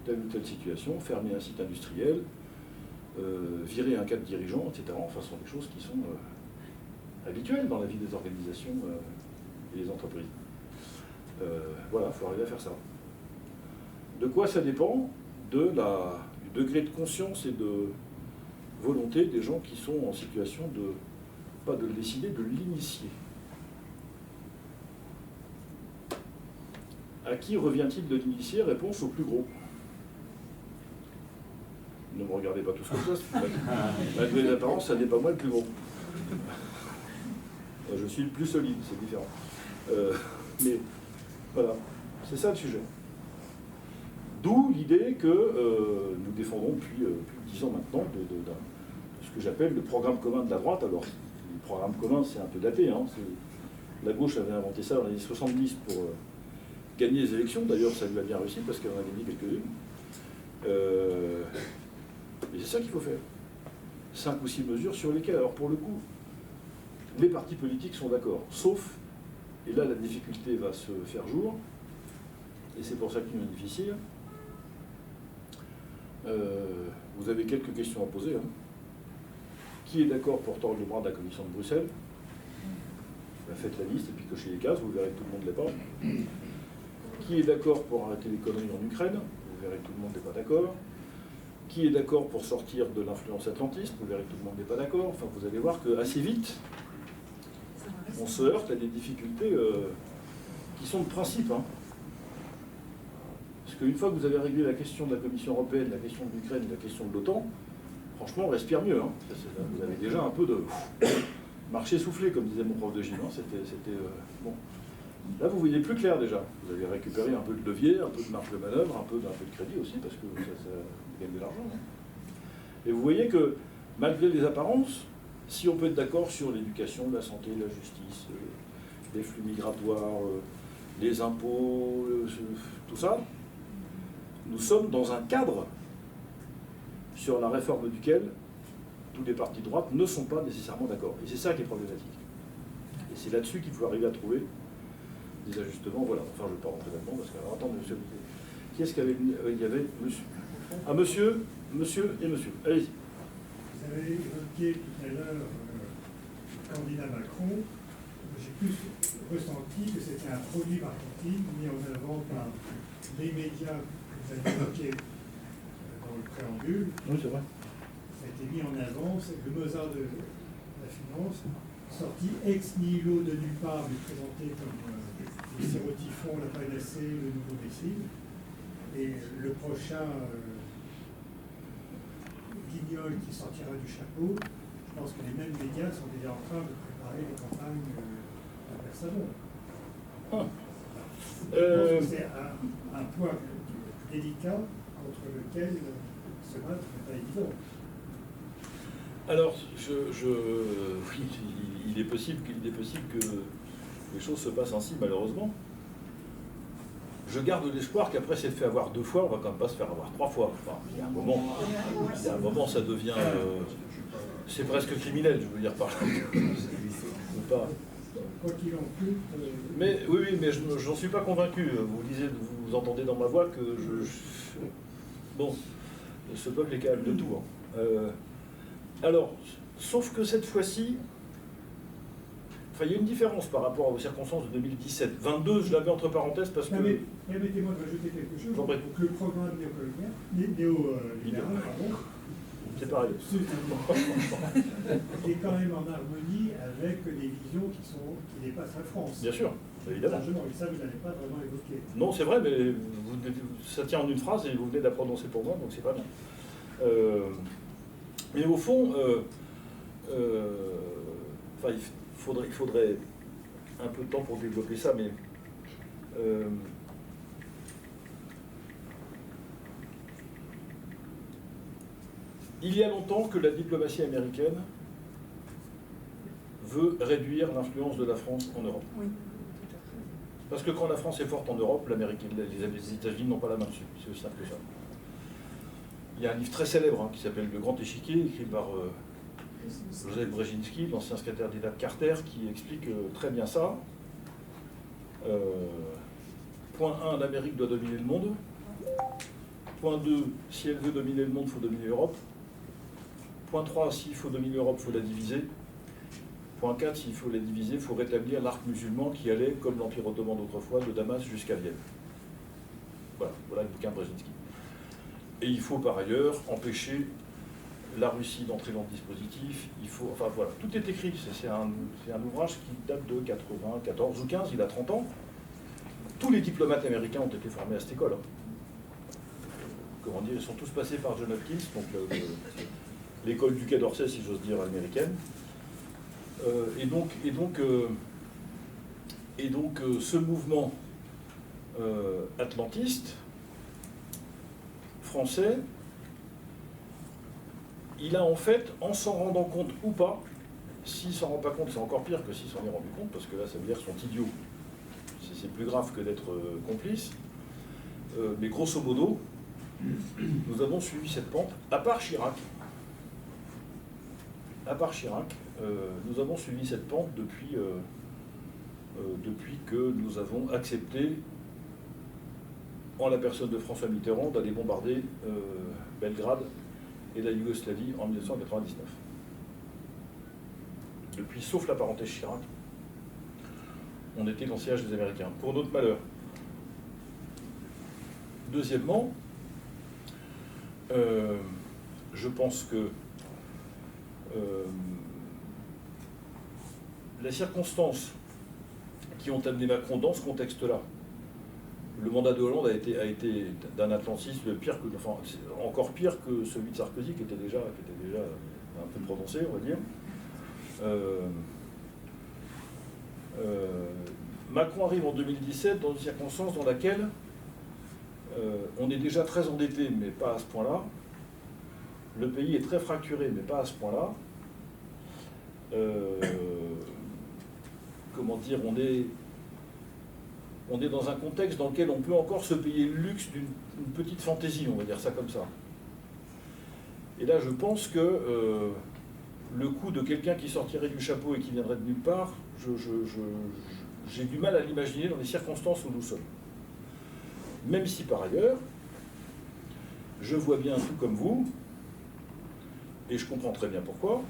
telle ou telle situation, fermer un site industriel, virer un cadre dirigeant, etc. Enfin, ce sont des choses qui sont habituelles dans la vie des organisations et des entreprises. Voilà, il faut arriver à faire ça. De quoi ça dépend? Du degré de conscience et de volonté des gens qui sont en situation de, pas de le décider, de l'initier. À qui revient-il de l'initier? Réponse au plus gros. Ne me regardez pas tous comme ça, malgré les apparences, ça n'est pas moi le plus gros. Je suis le plus solide, c'est différent. Mais voilà, c'est ça le sujet. D'où l'idée que nous défendons depuis plus de 10 ans maintenant de ce que j'appelle le programme commun de la droite. Alors, le programme commun, c'est un peu daté. Hein, la gauche avait inventé ça dans les années 70 pour gagner les élections. D'ailleurs, ça lui a bien réussi parce qu'elle en a gagné quelques-unes. Et c'est ça qu'il faut faire. 5 ou 6 mesures sur lesquelles, alors pour le coup, les partis politiques sont d'accord. Sauf, et là la difficulté va se faire jour, et c'est pour ça qu'il est difficile, vous avez quelques questions à poser. Hein. Qui est d'accord pour tordre le bras de la Commission de Bruxelles? Ben, faites la liste et puis cochez les cases, vous verrez que tout le monde ne l'est pas. Qui est d'accord pour arrêter les conneries en Ukraine? Vous verrez que tout le monde n'est pas d'accord. Qui est d'accord pour sortir de l'influence atlantiste? Vous verrez que tout le monde n'est pas d'accord. Enfin, vous allez voir qu'assez vite, on se heurte à des difficultés qui sont de principe. Hein. Parce qu'une fois que vous avez réglé la question de la Commission européenne, la question de l'Ukraine, la question de l'OTAN, franchement, on respire mieux. Hein. Vous avez déjà un peu de marché soufflé, comme disait mon prof de gym. Hein. C'était bon. Là, vous voyez plus clair déjà. Vous avez récupéré un peu de levier, un peu de marge de manœuvre, un peu de crédit aussi, parce que ça gagne de l'argent. Hein. Et vous voyez que, malgré les apparences, si on peut être d'accord sur l'éducation, la santé, la justice, les flux migratoires, les impôts, tout ça, nous sommes dans un cadre sur la réforme duquel tous les partis de droite ne sont pas nécessairement d'accord. Et c'est ça qui est problématique. Et c'est là-dessus qu'il faut arriver à trouver des ajustements. Voilà, enfin je ne vais pas rentrer là-dedans parce que, alors attendez, monsieur, qui est-ce qu'il y avait? Il y avait monsieur. Ah, monsieur et monsieur. Allez-y. Vous avez évoqué tout à l'heure le candidat Macron. J'ai plus ressenti que c'était un produit marketing mis en avant par les médias que vous avez évoqués dans le préambule. Oui, c'est vrai. Ça a été mis en avant, c'est le Mozart de la finance, sorti ex nihilo de nulle part, mais présenté comme le sérotifon, la panacée, le nouveau Messie. Et le prochain guignol qui sortira du chapeau, je pense que les mêmes médias sont déjà en train de préparer les campagnes de Persano. Ah. Je pense que c'est un point délicat contre lequel se battre n'est pas évident. Alors, oui, il est possible que les choses se passent ainsi, malheureusement. Je garde l'espoir qu'après s'être fait avoir 2 fois, on va quand même pas se faire avoir 3 fois. Enfin, il y a un moment, ça devient... c'est presque criminel, je veux dire par là. Pas. Quoi qu'il en coûte... Mais oui, mais j'en suis pas convaincu. Vous entendez dans ma voix que bon, ce peuple est capable de tout. Hein. Alors, sauf que cette fois-ci, enfin, il y a une différence par rapport aux circonstances de 2017. 22, je l'avais entre parenthèses parce que... Permettez-moi de rajouter quelque chose. Donc, le programme néolibéral, c'est pareil. Qui est quand même en harmonie avec les visions qui dépassent la France. Bien sûr, évidemment. Largement, et ça, vous n'avez pas vraiment évoqué. Non, c'est vrai, mais ça tient en une phrase et vous venez de la prononcer pour moi, donc c'est pas bien. Mais au fond, enfin, il faudrait un peu de temps pour développer ça, mais il y a longtemps que la diplomatie américaine veut réduire l'influence de la France en Europe. Oui. Parce que quand la France est forte en Europe, les États-Unis n'ont pas la main dessus. C'est aussi simple que ça. Il y a un livre très célèbre qui s'appelle Le Grand Échiquier, écrit par Joseph Brzezinski, l'ancien secrétaire d'État de Carter, qui explique très bien ça. Point 1, l'Amérique doit dominer le monde. Point 2, si elle veut dominer le monde, il faut dominer l'Europe. Point 3, s'il faut dominer l'Europe, il faut la diviser. Point 4, s'il faut la diviser, il faut rétablir l'arc musulman qui allait, comme l'Empire ottoman d'autrefois, de Damas jusqu'à Vienne. Voilà le bouquin de Brzezinski. Et il faut par ailleurs empêcher la Russie d'entrer dans le dispositif. Il faut, enfin voilà, tout est écrit. C'est un ouvrage qui date de 94 ou 15, il a 30 ans. Tous les diplomates américains ont été formés à cette école. Comment dire, ils sont tous passés par John Hopkins, donc l'école du Quai d'Orsay, si j'ose dire, américaine. Et donc, ce mouvement atlantiste français, il a en fait, en s'en rendant compte ou pas, s'il s'en rend pas compte, c'est encore pire que s'il s'en est rendu compte, parce que là, ça veut dire qu'ils sont idiots. C'est plus grave que d'être complice. Mais grosso modo, nous avons suivi cette pente, à part Chirac. Nous avons suivi cette pente depuis que nous avons accepté, en la personne de François Mitterrand, d'aller bombarder Belgrade et la Yougoslavie en 1999. Depuis, sauf la parenthèse Chirac, on était dans le siège des Américains, pour notre malheur. Deuxièmement, je pense que les circonstances qui ont amené Macron dans ce contexte-là, le mandat de Hollande a été d'un atlantisme pire que, enfin, encore pire que celui de Sarkozy, qui était déjà un peu prononcé, on va dire. Macron arrive en 2017 dans une circonstance dans laquelle on est déjà très endetté, mais pas à ce point-là. Le pays est très fracturé, mais pas à ce point-là. Comment dire, on est dans un contexte dans lequel on peut encore se payer le luxe d'une petite fantaisie, on va dire ça comme ça. Et là, je pense que le coup de quelqu'un qui sortirait du chapeau et qui viendrait de nulle part, j'ai du mal à l'imaginer dans les circonstances où nous sommes. Même si par ailleurs, je vois bien, tout comme vous, et je comprends très bien pourquoi,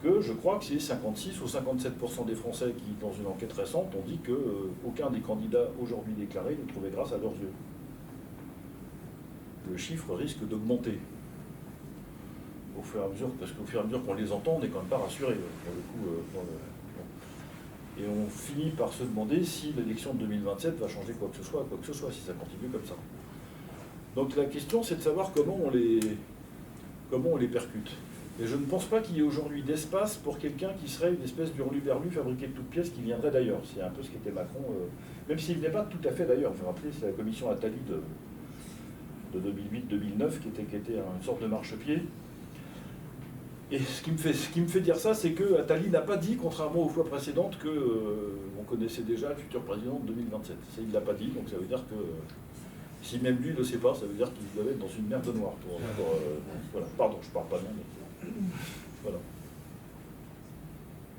que je crois que c'est 56 ou 57% des Français qui, dans une enquête récente, ont dit qu'aucun des candidats aujourd'hui déclarés ne trouvait grâce à leurs yeux. Le chiffre risque d'augmenter au fur et à mesure, parce qu'au fur et à mesure qu'on les entend, on n'est quand même pas rassuré pour le coup. Et on finit par se demander si l'élection de 2027 va changer quoi que ce soit, si ça continue comme ça. Donc la question, c'est de savoir comment on les percute. Et je ne pense pas qu'il y ait aujourd'hui d'espace pour quelqu'un qui serait une espèce d'hurluberlu fabriqué de toutes pièces qui viendrait d'ailleurs. C'est un peu ce qu'était Macron, même s'il n'est pas tout à fait d'ailleurs. Il faut rappeler, c'est la commission Attali de 2008-2009 qui était une sorte de marchepied. Et ce qui me fait dire ça, c'est que Attali n'a pas dit, contrairement aux fois précédentes, qu'on connaissait déjà le futur président de 2027. Il ne l'a pas dit, donc ça veut dire que si même lui ne le sait pas, ça veut dire qu'il doit être dans une merde noire. Voilà. Pardon, je ne parle pas bien, mais voilà.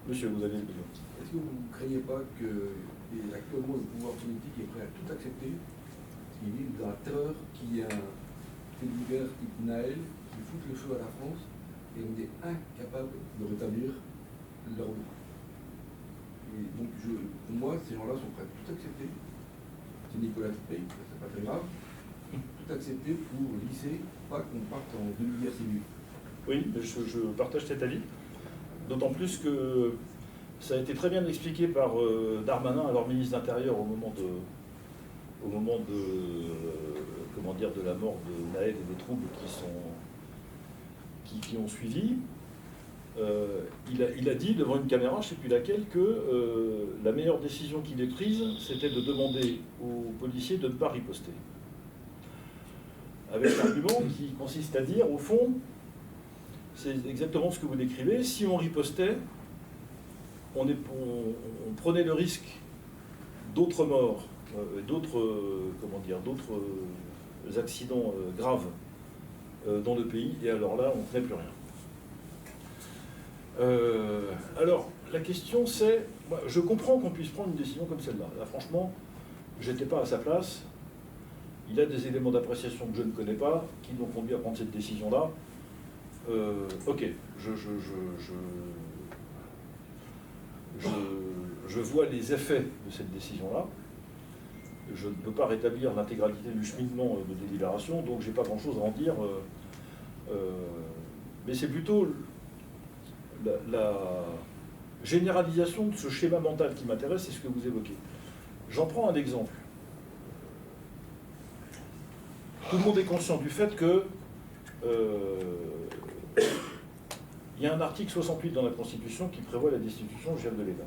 Monsieur, vous avez... Est-ce que vous ne craignez pas que actuellement le pouvoir politique est prêt à tout accepter, qu'il vive dans la terreur, qu'il y ait un fait divers type Naël qui fout le feu à la France et on est incapable de rétablir l'ordre. Et donc, pour moi, ces gens-là sont prêts à tout accepter. C'est Nicolas qui paye, c'est pas très grave. Tout accepter pour lisser, pas qu'on parte en demi-guerre civile. Oui, je partage cet avis. D'autant plus que ça a été très bien expliqué par Darmanin, alors ministre de l'Intérieur, au moment de la mort de Naël et des troubles qui ont suivi. Il a dit devant une caméra, je ne sais plus laquelle, que la meilleure décision qu'il ait prise, c'était de demander aux policiers de ne pas riposter. Avec l'argument qui consiste à dire, au fond, c'est exactement ce que vous décrivez, si on ripostait, on prenait le risque d'autres morts, d'autres accidents graves dans le pays, et alors là, on ne ferait plus rien. Alors, la question c'est, moi, je comprends qu'on puisse prendre une décision comme celle-là. Là, franchement, j'étais pas à sa place. Il y a des éléments d'appréciation que je ne connais pas qui l'ont conduit à prendre cette décision-là. Ok, je vois les effets de cette décision-là. Je ne peux pas rétablir l'intégralité du cheminement de délibération, donc j'ai pas grand-chose à en dire. Mais c'est plutôt la généralisation de ce schéma mental qui m'intéresse, c'est ce que vous évoquez. J'en prends un exemple. Tout le monde est conscient du fait que il y a un article 68 dans la Constitution qui prévoit la destitution du chef de l'État.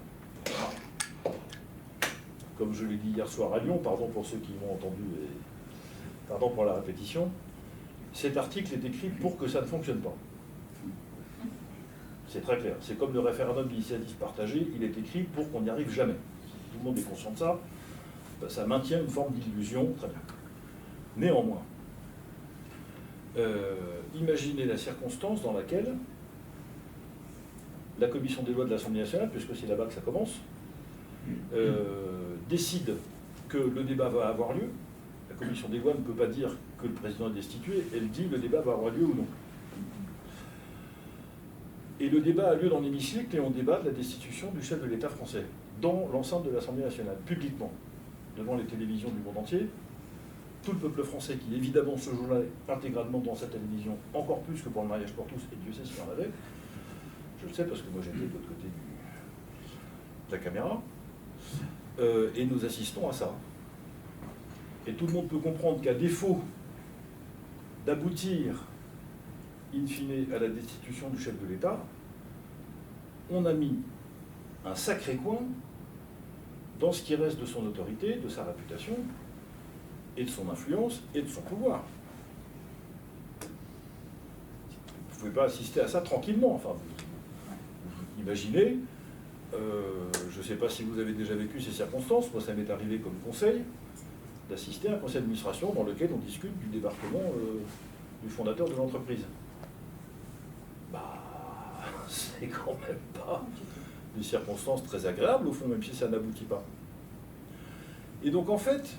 Comme je l'ai dit hier soir à Lyon, pardon pour ceux qui m'ont entendu et pardon pour la répétition, cet article est écrit pour que ça ne fonctionne pas. C'est très clair. C'est comme le référendum d'initiative partagée, il est écrit pour qu'on n'y arrive jamais. Tout le monde est conscient de ça. Ben, ça maintient une forme d'illusion, très bien. Néanmoins, imaginez la circonstance dans laquelle la commission des lois de l'Assemblée nationale, puisque c'est là-bas que ça commence, décide que le débat va avoir lieu. La commission des lois ne peut pas dire que le président est destitué, elle dit le débat va avoir lieu ou non. Et le débat a lieu dans l'hémicycle et on débat de la destitution du chef de l'État français, dans l'enceinte de l'Assemblée nationale, publiquement, devant les télévisions du monde entier. Tout le peuple français qui, évidemment, se joue là intégralement dans cette télévision, encore plus que pour le mariage pour tous, et Dieu sait s'il y en avait. Je le sais parce que moi j'étais de l'autre côté de la caméra. Et nous assistons à ça. Et tout le monde peut comprendre qu'à défaut d'aboutir, in fine, à la destitution du chef de l'État, on a mis un sacré coin dans ce qui reste de son autorité, de sa réputation, et de son influence, et de son pouvoir. Vous ne pouvez pas assister à ça tranquillement. Enfin, vous imaginez, je ne sais pas si vous avez déjà vécu ces circonstances, moi ça m'est arrivé comme conseil, d'assister à un conseil d'administration dans lequel on discute du débarquement du fondateur de l'entreprise. Bah, c'est quand même pas des circonstances très agréables, au fond, même si ça n'aboutit pas. Et donc, en fait,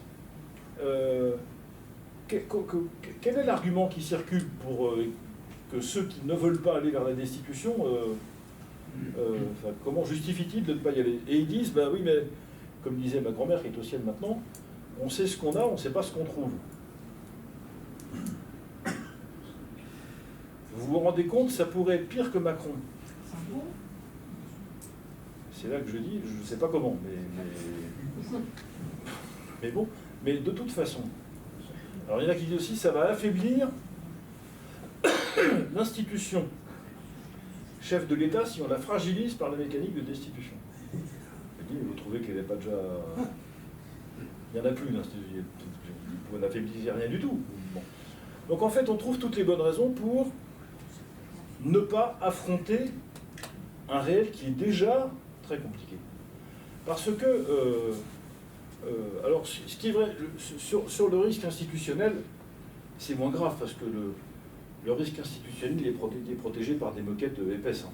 quel est l'argument qui circule pour que ceux qui ne veulent pas aller vers la destitution, comment justifient-ils de ne pas y aller? Et ils disent, bah oui, mais, comme disait ma grand-mère, qui est au ciel maintenant, on sait ce qu'on a, on ne sait pas ce qu'on trouve. Vous vous rendez compte, ça pourrait être pire que Macron. C'est là que je dis, je ne sais pas comment, mais bon, mais de toute façon. Alors il y en a qui disent aussi, ça va affaiblir l'institution chef de l'État si on la fragilise par la mécanique de destitution. Je dis, vous trouvez qu'elle n'est pas déjà... Il n'y en a plus, l'institution. Vous n'affaiblissez rien du tout. Bon. Donc en fait, on trouve toutes les bonnes raisons pour ne pas affronter un réel qui est déjà très compliqué. Parce que, alors, ce qui est vrai, sur le risque institutionnel, c'est moins grave, parce que le risque institutionnel il est protégé par des moquettes épaisses.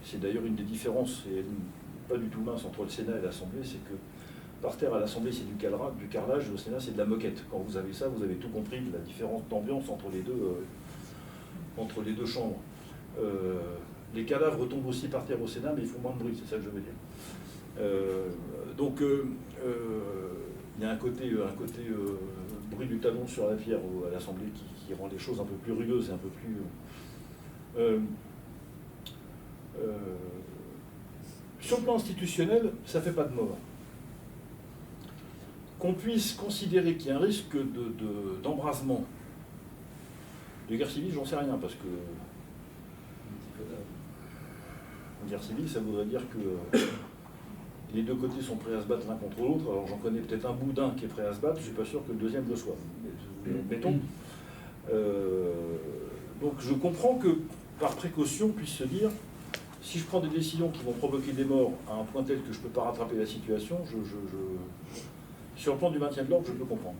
C'est d'ailleurs une des différences, et pas du tout mince, entre le Sénat et l'Assemblée, c'est que par terre à l'Assemblée c'est du carrelage, au Sénat c'est de la moquette. Quand vous avez ça, vous avez tout compris de la différence d'ambiance entre les deux chambres. Les cadavres tombent aussi par terre au Sénat, mais ils font moins de bruit, c'est ça que je veux dire. Donc il y a un côté bruit du talon sur la pierre à l'Assemblée qui rend les choses un peu plus rugueuses et un peu plus... sur le plan institutionnel, ça ne fait pas de mort. Qu'on puisse considérer qu'il y a un risque d'embrasement de guerre civile, j'en sais rien, parce que guerre civile, ça voudrait dire que les deux côtés sont prêts à se battre l'un contre l'autre. Alors j'en connais peut-être un bout d'un qui est prêt à se battre, je ne suis pas sûr que le deuxième le soit. Mais, mettons. Donc je comprends que par précaution on puisse se dire si je prends des décisions qui vont provoquer des morts à un point tel que je ne peux pas rattraper la situation, sur le plan du maintien de l'ordre, je peux comprendre.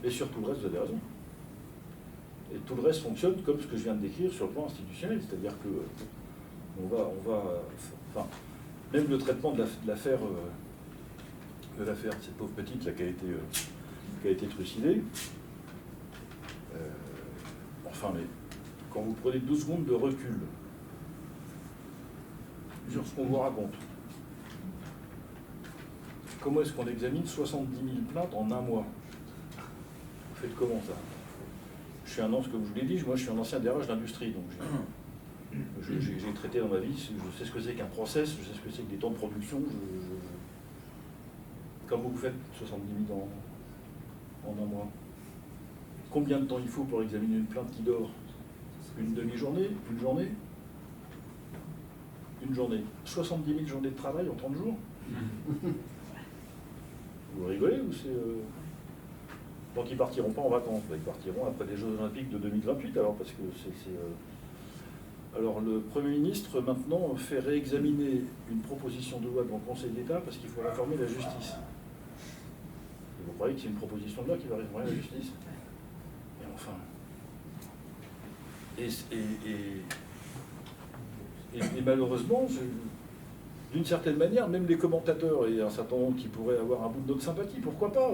Et sur tout le reste, vous avez raison. Et tout le reste fonctionne comme ce que je viens de décrire sur le plan institutionnel, c'est-à-dire que enfin, même le traitement de l'affaire de cette pauvre petite là, qui a été trucidée, enfin, mais quand vous prenez 12 secondes de recul sur ce qu'on vous raconte, comment est-ce qu'on examine 70 000 plaintes en un mois? Vous faites comment ça? Je suis comme je vous l'ai dit, moi je suis un ancien DRH d'industrie, donc j'ai traité dans ma vie, je sais ce que c'est qu'un process, je sais ce que c'est que des temps de production. Quand vous faites 70 000 en un mois, combien de temps il faut pour examiner une plainte qui dort? Une demi-journée? Une journée? Une journée. 70 000 journées de travail en 30 jours? Vous rigolez ou c'est... Donc ils partiront pas en vacances, ils partiront après les Jeux Olympiques de 2028 alors, parce que Alors le Premier ministre maintenant fait réexaminer une proposition de loi devant le Conseil d'État parce qu'il faut réformer la justice. Et vous croyez que c'est une proposition de loi qui va réformer la justice? Et enfin... Et malheureusement, d'une certaine manière, même les commentateurs et un certain nombre qui pourraient avoir un bout de notre sympathie, pourquoi pas,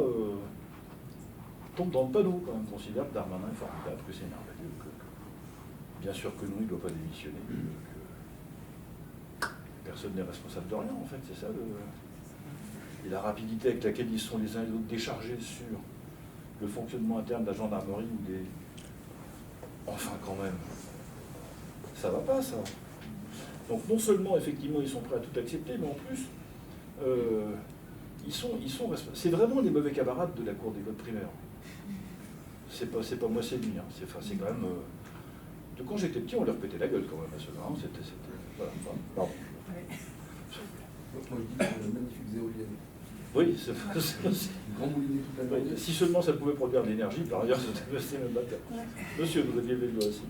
tombent dans le panneau quand même, considèrent que Darmanin est formidable, que c'est merveilleux, bien sûr que non, il ne doit pas démissionner, que personne n'est responsable de rien, en fait, c'est ça. Et la rapidité avec laquelle ils sont les uns et les autres déchargés sur le fonctionnement interne de la gendarmerie ou des... Enfin, quand même, ça va pas, ça. Donc non seulement, effectivement, ils sont prêts à tout accepter, mais en plus, ils sont responsables. C'est vraiment les mauvais camarades de la cour d'école primaire. C'est pas moi, c'est lui. Hein. C'est quand même... De quand j'étais petit, on leur pétait la gueule quand même à ceux-là. Hein. Voilà, enfin, pardon. Moi je dis que c'est une magnifique éolienne. Oui, c'est Grand moulinet toute la journée. si seulement ça pouvait produire de l'énergie, par ailleurs, c'était même pas le cas. Monsieur, vous aviez levé le doigt aussi.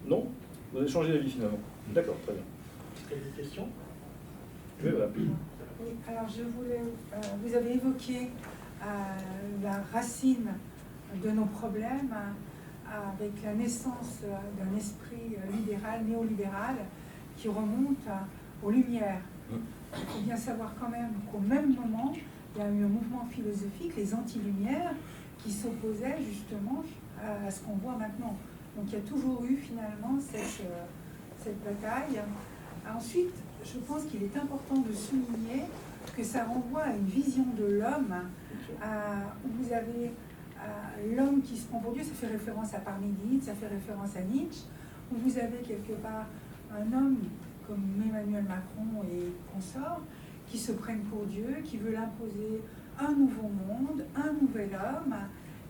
Non? Vous avez changé d'avis finalement. D'accord, très bien. Est-ce qu'il y a des questions? Oui, voilà. Oui, alors je voulais... vous avez évoqué la racine de nos problèmes avec la naissance d'un esprit libéral, néolibéral, qui remonte aux Lumières. Il faut bien savoir quand même qu'au même moment, il y a eu un mouvement philosophique, les anti-lumières, qui s'opposaient justement à ce qu'on voit maintenant. Donc il y a toujours eu finalement cette bataille. Ensuite, je pense qu'il est important de souligner que ça renvoie à une vision de l'homme, où vous avez l'homme qui se prend pour Dieu, ça fait référence à Parménide, ça fait référence à Nietzsche, où vous avez quelque part un homme comme Emmanuel Macron et consorts, qui se prennent pour Dieu, qui veulent imposer un nouveau monde, un nouvel homme,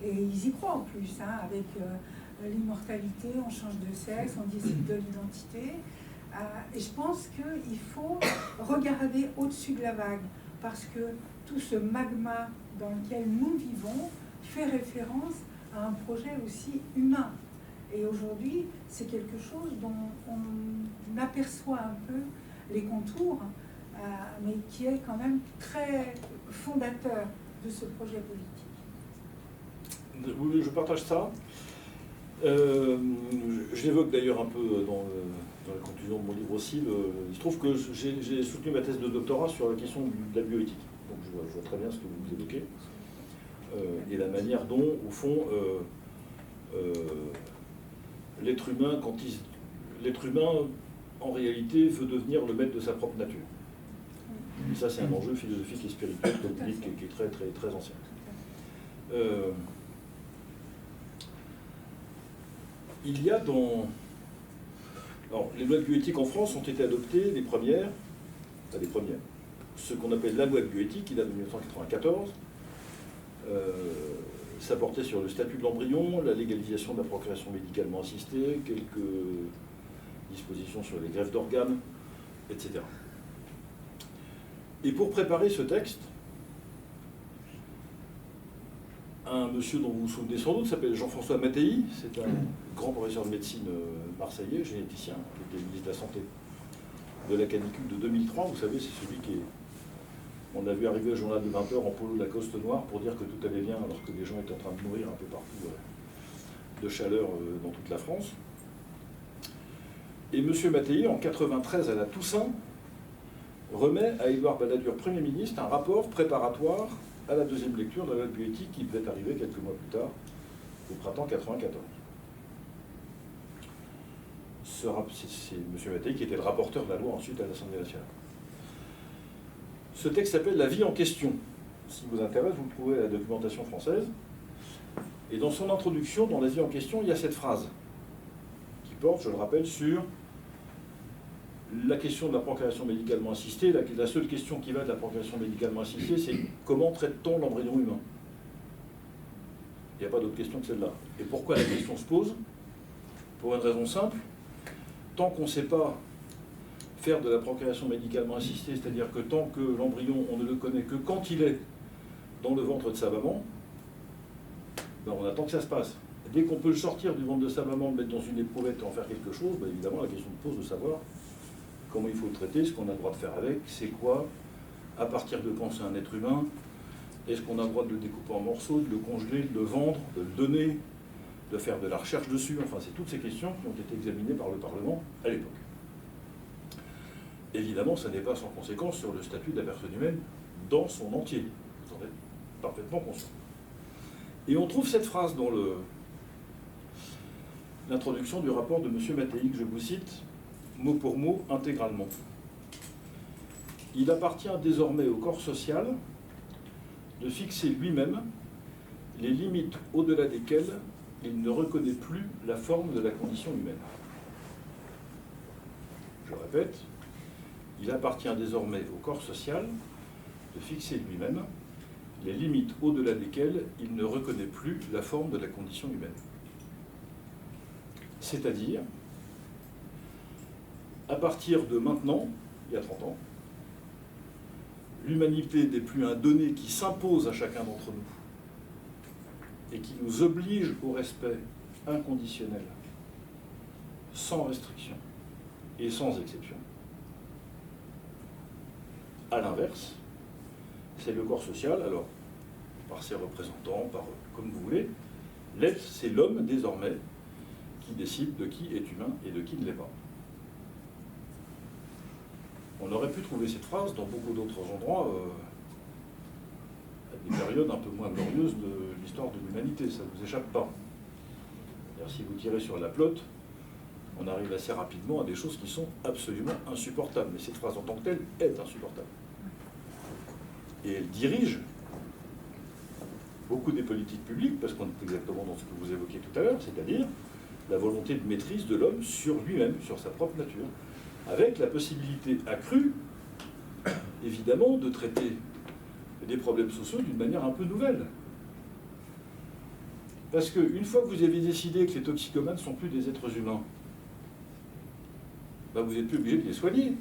et ils y croient en plus, hein, avec l'immortalité, on change de sexe, on décide de l'identité. Et je pense qu'il faut regarder au-dessus de la vague, parce que tout ce magma dans lequel nous vivons fait référence à un projet aussi humain. Et aujourd'hui, c'est quelque chose dont on aperçoit un peu les contours, mais qui est quand même très fondateur de ce projet politique. Oui, je partage ça. Je l'évoque d'ailleurs un peu dans la conclusion de mon livre aussi. Il se trouve que j'ai soutenu ma thèse de doctorat sur la question de la bioéthique. Donc je vois très bien ce que vous évoquez. Et la manière dont, au fond, l'être humain, en réalité, veut devenir le maître de sa propre nature. Et ça, c'est un enjeu philosophique et spirituel, comme vous dites, qui est très, très, très ancien. Il y a dans... Alors, les lois de bioéthique en France ont été adoptées, les premières, ce qu'on appelle la loi de bioéthique, qui date de 1994. Ça portait sur le statut de l'embryon, la légalisation de la procréation médicalement assistée, quelques dispositions sur les greffes d'organes, etc. Et pour préparer ce texte, un monsieur dont vous vous souvenez sans doute s'appelle Jean-François Mattei, c'est un grand professeur de médecine marseillais, généticien, qui était ministre de la Santé de la canicule de 2003. Vous savez, c'est celui qui est... On a vu arriver au journal de 20h en polo de la Coste Noire pour dire que tout allait bien alors que les gens étaient en train de mourir un peu partout de chaleur dans toute la France. Et M. Mattei, en 93 à la Toussaint, remet à Édouard Balladur, Premier ministre, un rapport préparatoire à la deuxième lecture de la loi de bioéthique qui devait arriver quelques mois plus tard, au printemps 94. C'est M. Mattei qui était le rapporteur de la loi ensuite à l'Assemblée nationale. Ce texte s'appelle « La vie en question ». Si vous intéresse, vous le trouvez à la documentation française. Et dans son introduction, dans « La vie en question », il y a cette phrase qui porte, je le rappelle, sur la question de la procréation médicalement assistée. La seule question qui va de la procréation médicalement assistée, c'est comment traite-t-on l'embryon humain? Il n'y a pas d'autre question que celle-là. Et pourquoi la question se pose? Pour une raison simple. Tant qu'on ne sait pas faire de la procréation médicalement assistée, c'est-à-dire que tant que l'embryon, on ne le connaît que quand il est dans le ventre de sa maman, ben on attend que ça se passe. Dès qu'on peut le sortir du ventre de sa maman, le mettre dans une éprouvette et en faire quelque chose, ben évidemment la question se pose de savoir comment il faut le traiter, ce qu'on a le droit de faire avec, c'est quoi, à partir de quand c'est un être humain, est-ce qu'on a le droit de le découper en morceaux, de le congeler, de le vendre, de le donner, de faire de la recherche dessus, enfin c'est toutes ces questions qui ont été examinées par le Parlement à l'époque. Évidemment, ça n'est pas sans conséquence sur le statut de la personne humaine dans son entier. Vous en êtes parfaitement conscient. Et on trouve cette phrase dans l'introduction du rapport de M. Mattei, que je vous cite, mot pour mot, intégralement. Il appartient désormais au corps social de fixer lui-même les limites au-delà desquelles il ne reconnaît plus la forme de la condition humaine. Je répète, il appartient désormais au corps social de fixer lui-même les limites au-delà desquelles il ne reconnaît plus la forme de la condition humaine. C'est-à-dire, à partir de maintenant, il y a 30 ans, l'humanité n'est plus un donné qui s'impose à chacun d'entre nous et qui nous oblige au respect inconditionnel, sans restriction et sans exception. À l'inverse, c'est le corps social, alors par ses représentants, comme vous voulez, l'être, c'est l'homme désormais qui décide de qui est humain et de qui ne l'est pas. On aurait pu trouver cette phrase dans beaucoup d'autres endroits, à des périodes un peu moins glorieuses de l'histoire de l'humanité, ça ne vous échappe pas. Si vous tirez sur la pelote, on arrive assez rapidement à des choses qui sont absolument insupportables. Mais cette phrase en tant que telle est insupportable. Et elle dirige beaucoup des politiques publiques, parce qu'on est exactement dans ce que vous évoquiez tout à l'heure, c'est-à-dire la volonté de maîtrise de l'homme sur lui-même, sur sa propre nature, avec la possibilité accrue, évidemment, de traiter des problèmes sociaux d'une manière un peu nouvelle. Parce qu'une fois que vous avez décidé que les toxicomanes ne sont plus des êtres humains, ben vous n'êtes plus obligé de les soigner.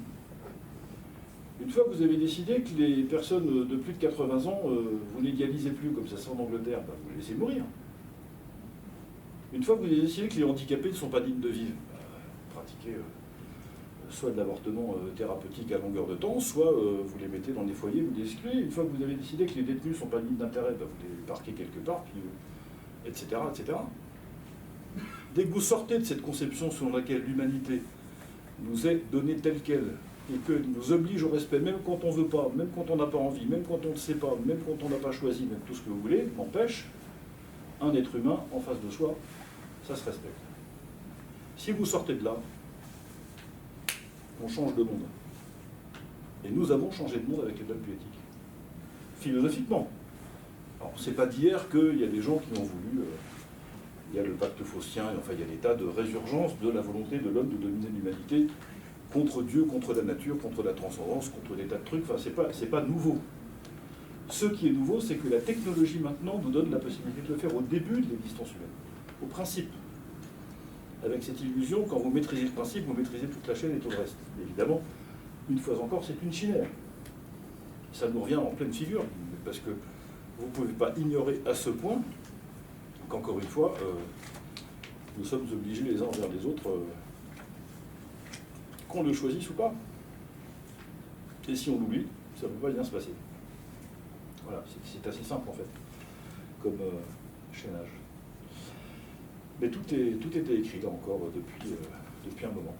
Une fois que vous avez décidé que les personnes de plus de 80 ans, vous ne légalisez plus, comme ça c'est en Angleterre, ben vous les laissez mourir. Une fois que vous avez décidé que les handicapés ne sont pas dignes de vivre, pratiquez soit de l'avortement thérapeutique à longueur de temps, soit vous les mettez dans des foyers, vous les excluez. Une fois que vous avez décidé que les détenus ne sont pas dignes d'intérêt, ben vous les parquez quelque part, puis, etc., etc. Dès que vous sortez de cette conception selon laquelle l'humanité nous est donnée telle qu'elle, et qu'elle nous oblige au respect, même quand on ne veut pas, même quand on n'a pas envie, même quand on ne sait pas, même quand on n'a pas choisi, même tout ce que vous voulez, n'empêche, un être humain en face de soi, ça se respecte. Si vous sortez de là, on change de monde. Et nous avons changé de monde avec les lois bioéthiques. Philosophiquement. Alors, c'est pas d'hier qu'il y a des gens qui ont voulu... il y a le pacte faustien, et enfin il y a des tas de résurgences de la volonté de l'homme de dominer l'humanité contre Dieu, contre la nature, contre la transcendance, contre des tas de trucs. Enfin, c'est pas nouveau. Ce qui est nouveau, c'est que la technologie maintenant nous donne la possibilité de le faire au début de l'existence humaine, au principe. Avec cette illusion, quand vous maîtrisez le principe, vous maîtrisez toute la chaîne et tout le reste. Évidemment, une fois encore, c'est une chimère. Ça nous revient en pleine figure, parce que vous ne pouvez pas ignorer à ce point qu'encore une fois, nous sommes obligés les uns envers les autres, qu'on le choisisse ou pas. Et si on l'oublie, ça ne peut pas bien se passer. Voilà, c'est assez simple en fait, comme chaînage. Mais tout était écrit là encore depuis un moment.